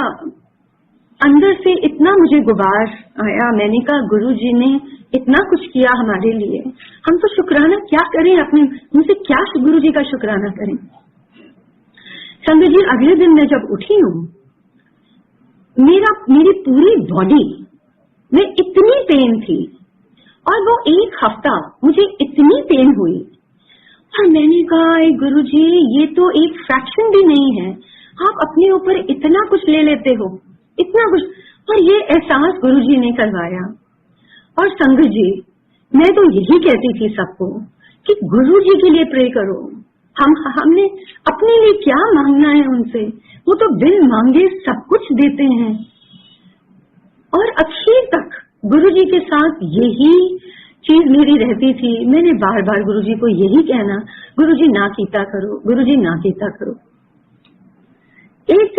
अंदर से इतना मुझे गुबार आया, मैंने कहा गुरुजी ने इतना कुछ किया हमारे लिए, हम तो शुक्राना क्या करें, अपने मुझसे क्या गुरुजी का शुक्राना करें। संगत जी अगले दिन मैं जब उठी हूँ, मेरी पूरी बॉडी में इतनी पेन थी और वो एक हफ्ता मुझे इतनी पेन हुई और मैंने कहा गुरुजी ये तो एक फ्रैक्शन भी नहीं है, आप अपने ऊपर इतना कुछ ले लेते हो, इतना कुछ। और ये एहसास गुरुजी ने करवाया। और संगत जी मैं तो यही कहती थी सबको कि गुरुजी के लिए प्रे करो। हमने अपने लिए क्या मांगना है उनसे, वो तो बिन मांगे सब कुछ देते हैं। और आखिर तक गुरुजी के साथ यही चीज मेरी रहती थी, मैंने बार बार गुरुजी को यही कहना, गुरुजी ना कीता करो, गुरुजी ना कीता करो। एक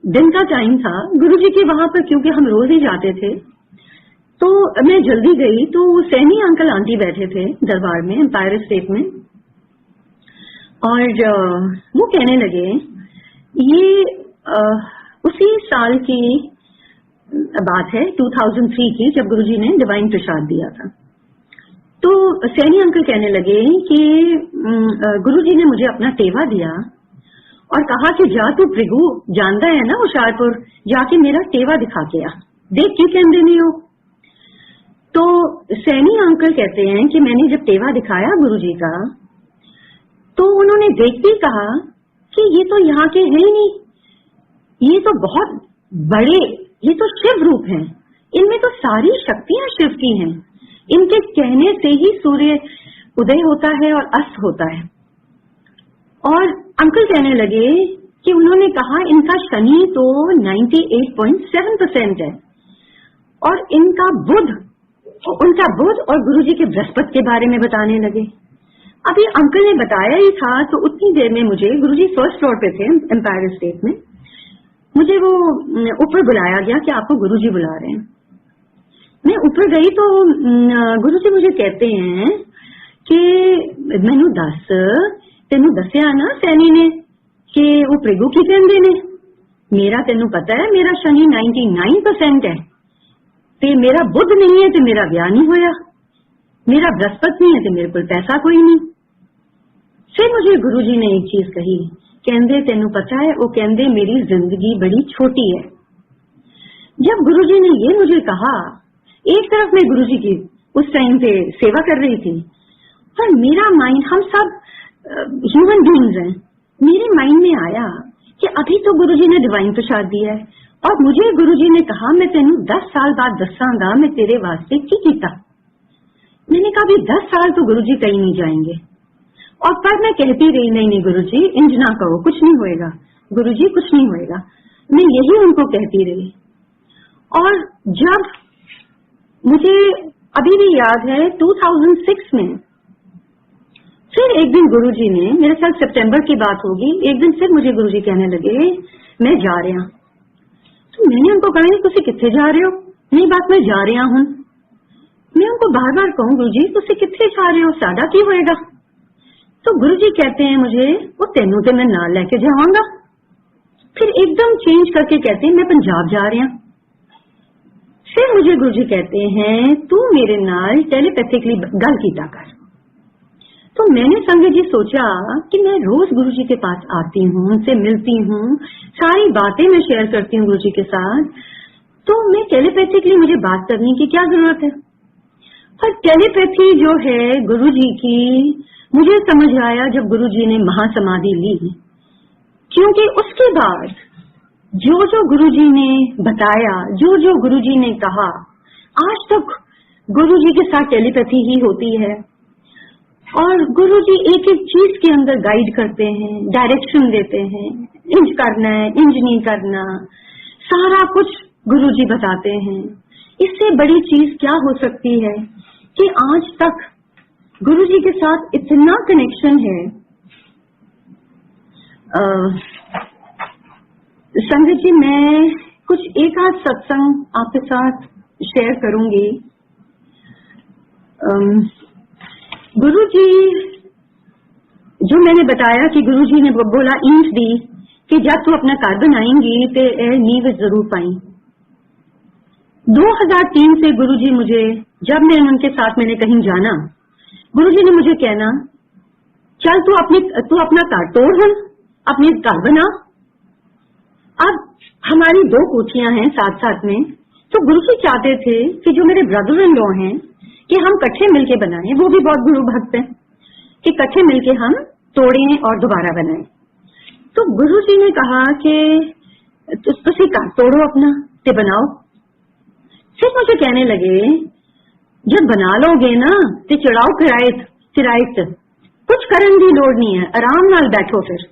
दिन का टाइम था गुरुजी के वहां पर, क्योंकि हम रोज ही जाते थे, तो मैं जल्दी गई तो सैनी अंकल आंटी बैठे थे दरबार में एम्पायर स्टेट में। और वो कहने लगे, ये उसी साल की बात है 2003 की, जब गुरुजी ने डिवाइन प्रसाद दिया था। तो सैनी अंकल कहने लगे कि गुरुजी ने मुझे अपना टेवा दिया और कहा कि जा तू भृगु जानता है ना होशियारपुर, जाके मेरा टेवा दिखा के आ, देख क्यों कहते नहीं हो। तो सैनी अंकल कहते हैं कि मैंने जब टेवा दिखाया गुरुजी का, तो उन्होंने देखते ही कहा कि ये तो यहाँ के हैं ही नहीं, ये तो बहुत बड़े, ये तो शिव रूप हैं, इनमें तो सारी शक्तियां शिव की हैं, इनके कहने से ही सूर्य उदय होता है और अस्त होता है। और अंकल कहने लगे कि उन्होंने कहा इनका शनि तो 98.7% है और इनका बुध और गुरुजी के बृहस्पति के बारे में बताने लगे। अभी अंकल ने बताया ही था, तो उतनी देर में मुझे, गुरुजी फर्स्ट फ्लोर पे थे एम्पायर स्टेट में, मुझे वो ऊपर बुलाया गया कि आपको गुरुजी बुला रहे हैं। मैं ऊपर गई तो गुरुजी मुझे कहते हैं कि मैनू दस, तेनू दसिया ना सैनी ने कि वो प्रभु की कहते ने, मेरा तेनू पता है मेरा शनि 99% है, ते मेरा बुध नहीं है तो मेरा ब्याह नहीं होया, मेरा बृहस्पति नहीं है तो मेरे को पैसा कोई नहीं। फिर मुझे गुरुजी ने एक चीज कही, कहते तेनू पता है, वो कहते मेरी जिंदगी बड़ी छोटी है। जब गुरुजी ने ये मुझे कहा, एक तरफ मैं गुरुजी की उस टाइम पे सेवा कर रही थी पर मेरा माइंड, हम सब ह्यूमन बीइंग्स हैं, मेरे माइंड में आया कि अभी तो गुरुजी ने डिवाइन प्रसाद दिया है और मुझे गुरुजी ने कहा मैं तेनू 10 साल बाद दसांगा मैं तेरे वास्ते की कीता। मैंने कहा अभी 10 साल तो गुरुजी कहीं नहीं जाएंगे। और पर मैं कहती रही नहीं गुरुजी इंज ना कहो, कुछ नहीं होएगा गुरुजी, कुछ नहीं होएगा। मैं यही उनको कहती रही। और जब मुझे अभी भी याद है 2006 में फिर एक दिन गुरुजी ने, मेरे ख्याल सितंबर की बात होगी, एक दिन फिर मुझे गुरुजी कहने लगे मैं जा रहा। तो मैंने उनको कहा तुसी किथे जा रहे हो? नहीं बात मैं जा रहा हूं। मैं उनको बार बार कहूं गुरुजी तुसी किथे जा रहे हो, साडा की होएगा? तो गुरुजी कहते हैं मुझे वो तेनू ते मैं नाल लेके जावांगा। फिर एकदम चेंज करके कहते हैं मैं पंजाब जा रहा। फिर मुझे गुरुजी कहते हैं तू मेरे नाल टेलीपैथिकली गल कीता कर। तो मैंने संगत जी सोचा कि मैं रोज गुरुजी के पास आती हूँ, उनसे मिलती हूँ, सारी बातें मैं शेयर करती हूँ गुरुजी के साथ, तो मैं टेलीपैथिकली मुझे बात करने की क्या जरूरत है? पर टेलीपैथी जो है गुरुजी की, मुझे समझ आया जब गुरुजी ने महासमाधि ली, क्योंकि उसके बाद जो जो गुरुजी ने बताया, जो जो गुरुजी ने कहा, आज तक गुरुजी के साथ टेलीपैथी ही होती है। और गुरुजी एक एक चीज के अंदर गाइड करते हैं, डायरेक्शन देते हैं, इंज करना है, इंज नहीं करना, सारा कुछ गुरुजी बताते हैं। इससे बड़ी चीज क्या हो सकती है कि आज तक गुरुजी के साथ इतना कनेक्शन है। संगत जी मैं कुछ एक आध सत्संग आपके साथ शेयर करूंगी। गुरुजी जो मैंने बताया कि गुरुजी ने बोला ईंट दी कि जब तू अपना घर बनाएंगी तो नींव जरूर पाई। 2003 से गुरुजी मुझे, जब मैं उनके साथ मैंने कहीं जाना, गुरुजी ने मुझे कहना चल तू अपना घर तोड़, अपने घर बना। अब हमारी 2 कोठियां हैं साथ साथ में, तो गुरुजी चाहते थे कि जो मेरे ब्रदर इन लॉ हैं कि हम इकट्ठे मिलके बनाएं, वो भी बहुत गुरु भक्त हैं, कि इकट्ठे मिलके हम तोड़ें और दोबारा बनाएं। तो गुरुजी ने कहा कि तुसी घर तोड़ो अपना ते बनाओ। फिर मुझे कहने लगे जब बना लोगे ना ते चढ़ाओ किरायत, कुछ करने की लोड़ नहीं है, आराम नाल बैठो। फिर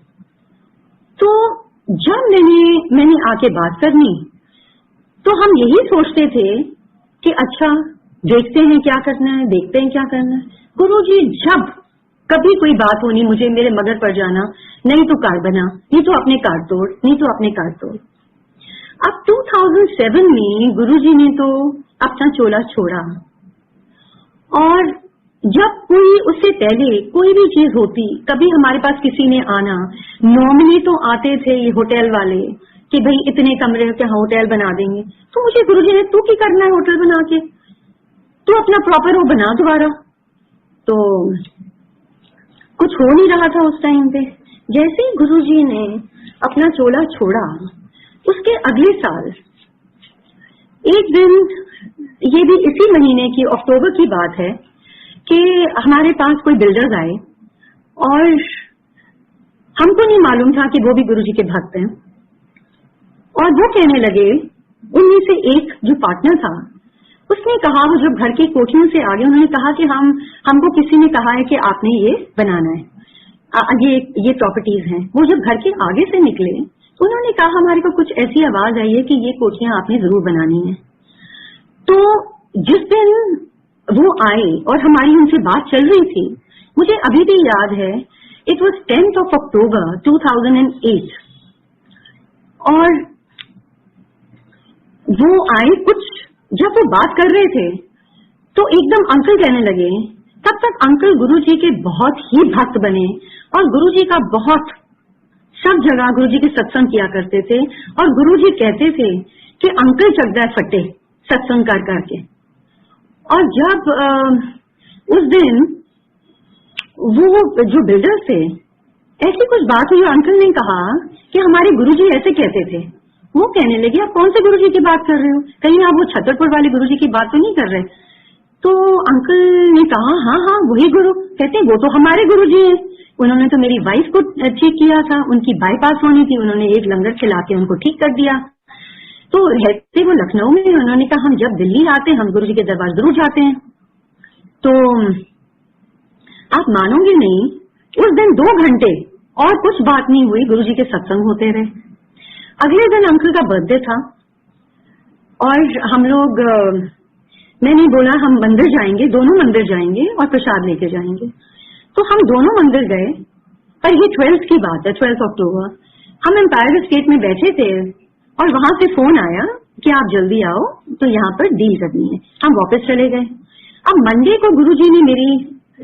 तो जब मैंने आके बात करनी तो हम यही सोचते थे कि अच्छा देखते हैं क्या करना है, देखते हैं क्या करना है। गुरुजी जब कभी कोई बात होनी मुझे मेरे मगर पड़ जाना, नहीं तो कार बना, नहीं तो अपने कार तोड़, नहीं तो अपने कार तोड़। अब 2007 में गुरुजी ने तो अपना चोला छोड़ा और जब कोई उससे पहले कोई भी चीज होती, कभी हमारे पास किसी ने आना, नॉर्मली तो आते थे ये होटल वाले कि भाई इतने कमरे के होटल बना देंगे। तो मुझे गुरुजी ने तू क्या करना है होटल बना के, तू अपना प्रॉपर वो बना दोबारा। तो कुछ हो नहीं रहा था उस टाइम पे। जैसे ही गुरुजी ने अपना चोला छोड़ा, उसके अगले साल एक दिन, ये भी इसी महीने की अक्टूबर की बात है, कि हमारे पास कोई बिल्डर्स आए और हमको नहीं मालूम था कि वो भी गुरुजी के भक्त हैं। और वो कहने लगे, उनमें से एक जो पार्टनर था उसने कहा, वो जब घर की कोठियों से आगे, उन्होंने कहा कि हमको किसी ने कहा है कि आपने ये बनाना है, ये प्रॉपर्टीज हैं। वो जब घर के आगे से निकले तो उन्होंने कहा हमारे को कुछ ऐसी आवाज आई है कि ये कोठियां आपने जरूर बनानी है। तो जिस दिन वो आए और हमारी उनसे बात चल रही थी, मुझे अभी भी याद है, it was 10th of October 2008। और वो आए, कुछ जब वो बात कर रहे थे तो एकदम अंकल कहने लगे। तब तक अंकल गुरुजी के बहुत ही भक्त बने और गुरुजी का बहुत, सब जगह गुरुजी के सत्संग किया करते थे और गुरुजी कहते थे कि अंकल चकदा फटे सत्संग कर करके। और जब उस दिन वो जो बिल्डर थे, ऐसी कुछ बात हुई, अंकल ने कहा कि हमारे गुरुजी ऐसे कहते थे। वो कहने लगे आप कौन से गुरुजी की बात कर रहे हो, कहीं आप वो छतरपुर वाले गुरुजी की बात तो नहीं कर रहे? तो अंकल ने कहा हाँ हाँ वही गुरु। कहते वो तो हमारे गुरु जी हैं, उन्होंने तो मेरी वाइफ को ठीक किया था, उनकी बाईपास होनी थी, उन्होंने एक लंगर खिला के उनको ठीक कर दिया। तो रहते वो लखनऊ में, उन्होंने कहा हम जब दिल्ली आते हैं हम गुरु जी के दरबार जरूर जाते हैं। तो आप मानोगे नहीं, उस दिन 2 घंटे और कुछ बात नहीं हुई, गुरु जी के सत्संग होते रहे। अगले दिन अंकल का बर्थडे था और हम लोग, मैंने बोला हम मंदिर जाएंगे, दोनों मंदिर जाएंगे और प्रसाद लेके जाएंगे। तो हम दोनों मंदिर गए, पर ये 12th की बात है, 12 अक्टूबर। हम एम्पायर स्टेट में बैठे थे और वहां से फोन आया कि आप जल्दी आओ, तो यहाँ पर डील करनी है। हम वापस चले गए। अब मंडे को गुरुजी ने मेरी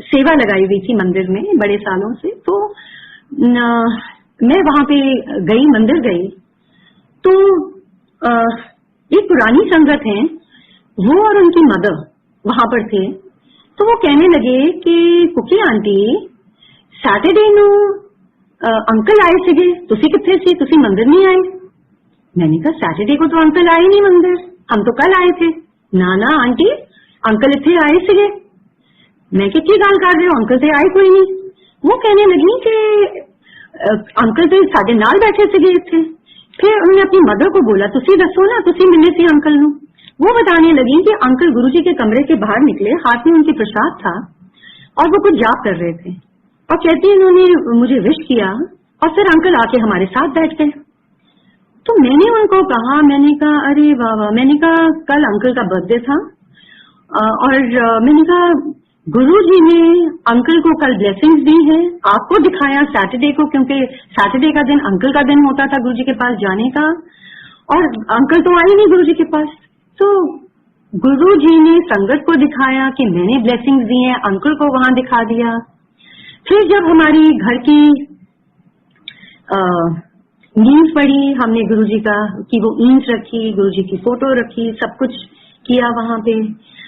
सेवा लगाई हुई थी मंदिर में बड़े सालों से, तो मैं वहां पे गई, मंदिर गई। तो एक पुरानी संगत है, वो और उनकी मदर वहां पर थे। तो वो कहने लगे कि कुकी आंटी सैटरडे नु अंकल आए थे, तुसी किथे सी, तुसी मंदिर नहीं आए। मैंने कहा सैटरडे को तो अंकल आए नहीं मंदिर, हम तो कल आए थे। ना ना आंटी अंकल इतने आए थे। मैं की गल कर रहे हो, अंकल तो आए कोई नहीं। वो कहने लगी कि अंकल तो साडे नाल बैठे थे इत्थे। फिर उन्होंने अपनी मदर को बोला तुसी दसो ना, तुसी मिले थे अंकल नू। वो बताने लगी कि अंकल गुरुजी के कमरे के बाहर निकले, हाथ में उनके प्रसाद था और वो कुछ जाप कर रहे थे, और कहती है उन्होंने मुझे विश किया और फिर अंकल आके हमारे साथ बैठ गए। तो मैंने उनको कहा, मैंने कहा अरे वाह वाह, मैंने कहा कल अंकल का बर्थडे था और मैंने कहा गुरुजी ने अंकल को कल ब्लेसिंग्स दी है, आपको दिखाया सैटरडे को, क्योंकि सैटरडे का दिन अंकल का दिन होता था गुरुजी के पास जाने का, और अंकल तो आए नहीं गुरुजी के पास। तो गुरुजी ने संगत को दिखाया कि मैंने ब्लेसिंग्स दी हैं, अंकल को वहां दिखा दिया। फिर जब हमारी घर की नींव पड़ी, हमने गुरुजी का की वो ईंट रखी, गुरुजी की फोटो रखी, सब कुछ किया वहां पे।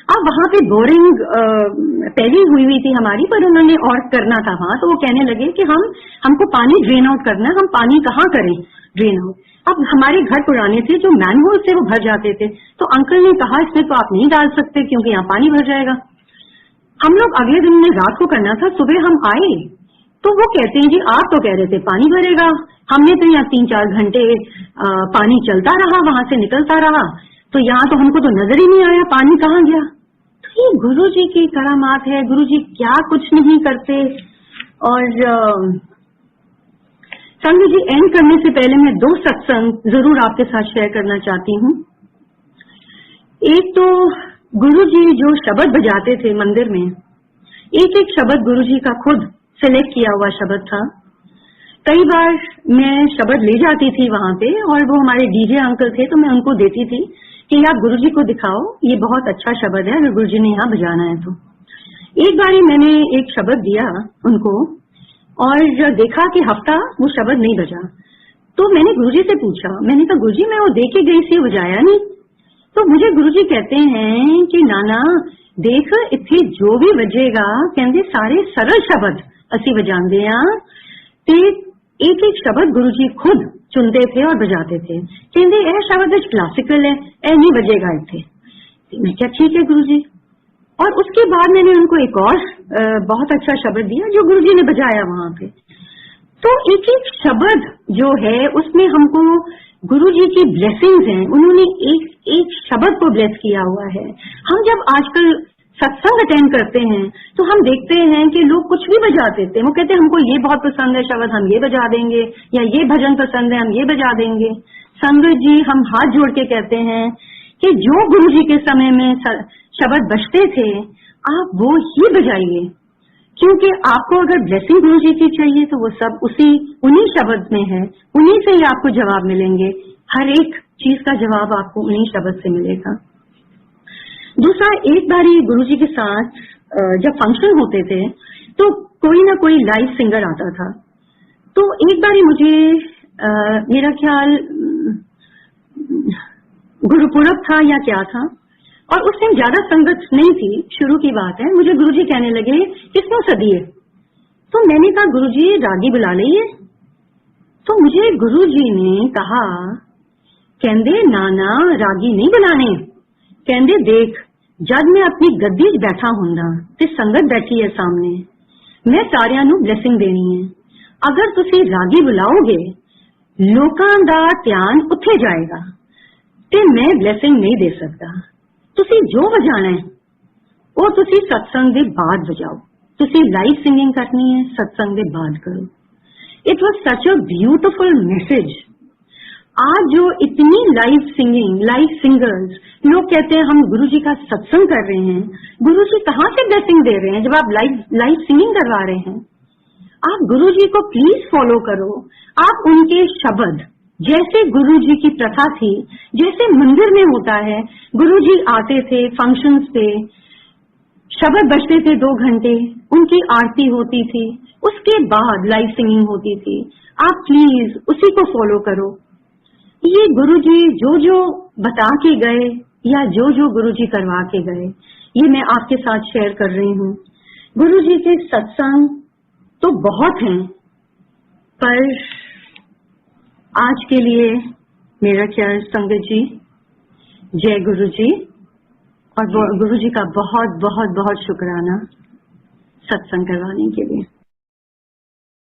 अब वहां पे बोरिंग पहले हुई थी हमारी, पर उन्होंने और करना था वहां, तो वो कहने लगे कि हमको पानी ड्रेन आउट करना है। हम पानी कहाँ करें ड्रेन आउट? अब हमारे घर पुराने थे जो मैनहोल से वो भर जाते थे, तो अंकल ने कहा इसमें तो आप नहीं डाल सकते क्योंकि यहाँ पानी भर जाएगा। हम लोग अगले दिन में रात को करना था, सुबह हम आए तो वो कहते हैं जी आप तो कह रहे थे पानी भरेगा, हमने तो यहाँ 3-4 घंटे पानी चलता रहा, वहां से निकलता रहा, तो यहाँ तो हमको तो नजर ही नहीं आया पानी कहाँ गया। तो ये गुरुजी की करामात है, गुरुजी क्या कुछ नहीं करते। और संग जी, एंड करने से पहले मैं 2 सत्संग जरूर आपके साथ शेयर करना चाहती हूँ। एक तो गुरुजी जो शब्द बजाते थे मंदिर में, एक एक शब्द गुरुजी का खुद सिलेक्ट किया हुआ शब्द था। कई बार मैं शब्द ले जाती थी वहां पे, और वो हमारे डीजे अंकल थे तो मैं उनको देती थी कि आप गुरुजी को दिखाओ, ये बहुत अच्छा शब्द है, अगर गुरुजी ने यहाँ बजाना है तो। एक बारी मैंने एक शब्द दिया उनको और देखा कि हफ्ता वो शब्द नहीं बजा, तो मैंने गुरुजी से पूछा, मैंने कहा गुरुजी मैं वो दे के गई सी, बजाया नहीं। तो मुझे गुरुजी कहते हैं कि नाना देख इत्थे जो भी बजेगा, कहते सारे सरल शब्द असी बजाते हैं, ते एक एक शब्द गुरुजी खुद चुनते थे और बजाते थे। कहते यह शब्द क्लासिकल है, यह नहीं बजेगा इत्थे। मैं क्या ठीक है गुरुजी। और उसके बाद मैंने उनको एक और बहुत अच्छा शब्द दिया जो गुरुजी ने बजाया वहां पे। तो एक एक शब्द जो है उसमें हमको गुरुजी की ब्लेसिंग्स हैं, उन्होंने एक एक शब्द को ब्लेस किया हुआ है। हम जब आजकल सत्संग अटेंड करते हैं तो हम देखते हैं कि लोग कुछ भी बजा देते हैं, वो कहते हैं हमको ये बहुत पसंद है शब्द, हम ये बजा देंगे, या ये भजन पसंद है हम ये बजा देंगे। संगत जी, हम हाथ जोड़ के कहते हैं कि जो गुरुजी के समय में शब्द बजते थे आप वो ही बजाइए, क्योंकि आपको अगर ब्लेसिंग गुरुजी की चाहिए तो वो सब उन्हीं शब्द में है, उन्हीं से ही आपको जवाब मिलेंगे। हर एक चीज का जवाब आपको उन्हीं शब्द से मिलेगा। दूसरा, एक बारी गुरुजी के साथ जब फंक्शन होते थे तो कोई ना कोई लाइव सिंगर आता था। तो एक बारी मुझे मेरा ख्याल गुरुपुरब था या क्या था, और उस टाइम ज्यादा संगत नहीं थी, शुरू की बात है। मुझे गुरुजी कहने लगे किसको सदिए, तो मैंने कहा गुरुजी रागी बुला लीजिए। तो मुझे गुरुजी ने कहा, कहंदे नाना रागी नहीं बुलाने, कहंदे देख जब मैं अपनी गद्दी 'ਚ बैठा हुंदा ते संगत बैठी है सामने, मैं सारियां नूं ब्लेसिंग देनी है। अगर तुसी रागी बुलाओगे, लोकां दा ध्यान उत्थे जाएगा ते मैं ब्लेसिंग नहीं दे सकता। तुसी जो वजाना है वो तुसी सत्संग दे बाद वजाओ। तुसी लाइव सिंगिंग करनी है, सत्संग दे बाद करो। It was such a beautiful message. आज जो इतनी लाइव सिंगिंग, लाइव सिंगर्स, लोग कहते हैं हम गुरुजी का सत्संग कर रहे हैं, गुरुजी कहाँ से ब्लेसिंग दे रहे हैं जब आप लाइव सिंगिंग करवा रहे हैं। आप गुरुजी को प्लीज फॉलो करो। आप उनके शब्द, जैसे गुरुजी की प्रथा थी, जैसे मंदिर में होता है, गुरुजी आते थे फंक्शंस पे, शब्द बजते थे 2 घंटे, उनकी आरती होती थी, उसके बाद लाइव सिंगिंग होती थी। आप प्लीज उसी को फॉलो करो। ये गुरुजी जो जो बता के गए या जो जो गुरुजी करवा के गए, ये मैं आपके साथ शेयर कर रही हूँ। गुरुजी के सत्संग तो बहुत हैं, पर आज के लिए मेरा ख्याल संगत जी, जय गुरुजी, और गुरुजी का बहुत बहुत बहुत शुक्राना सत्संग करवाने के लिए।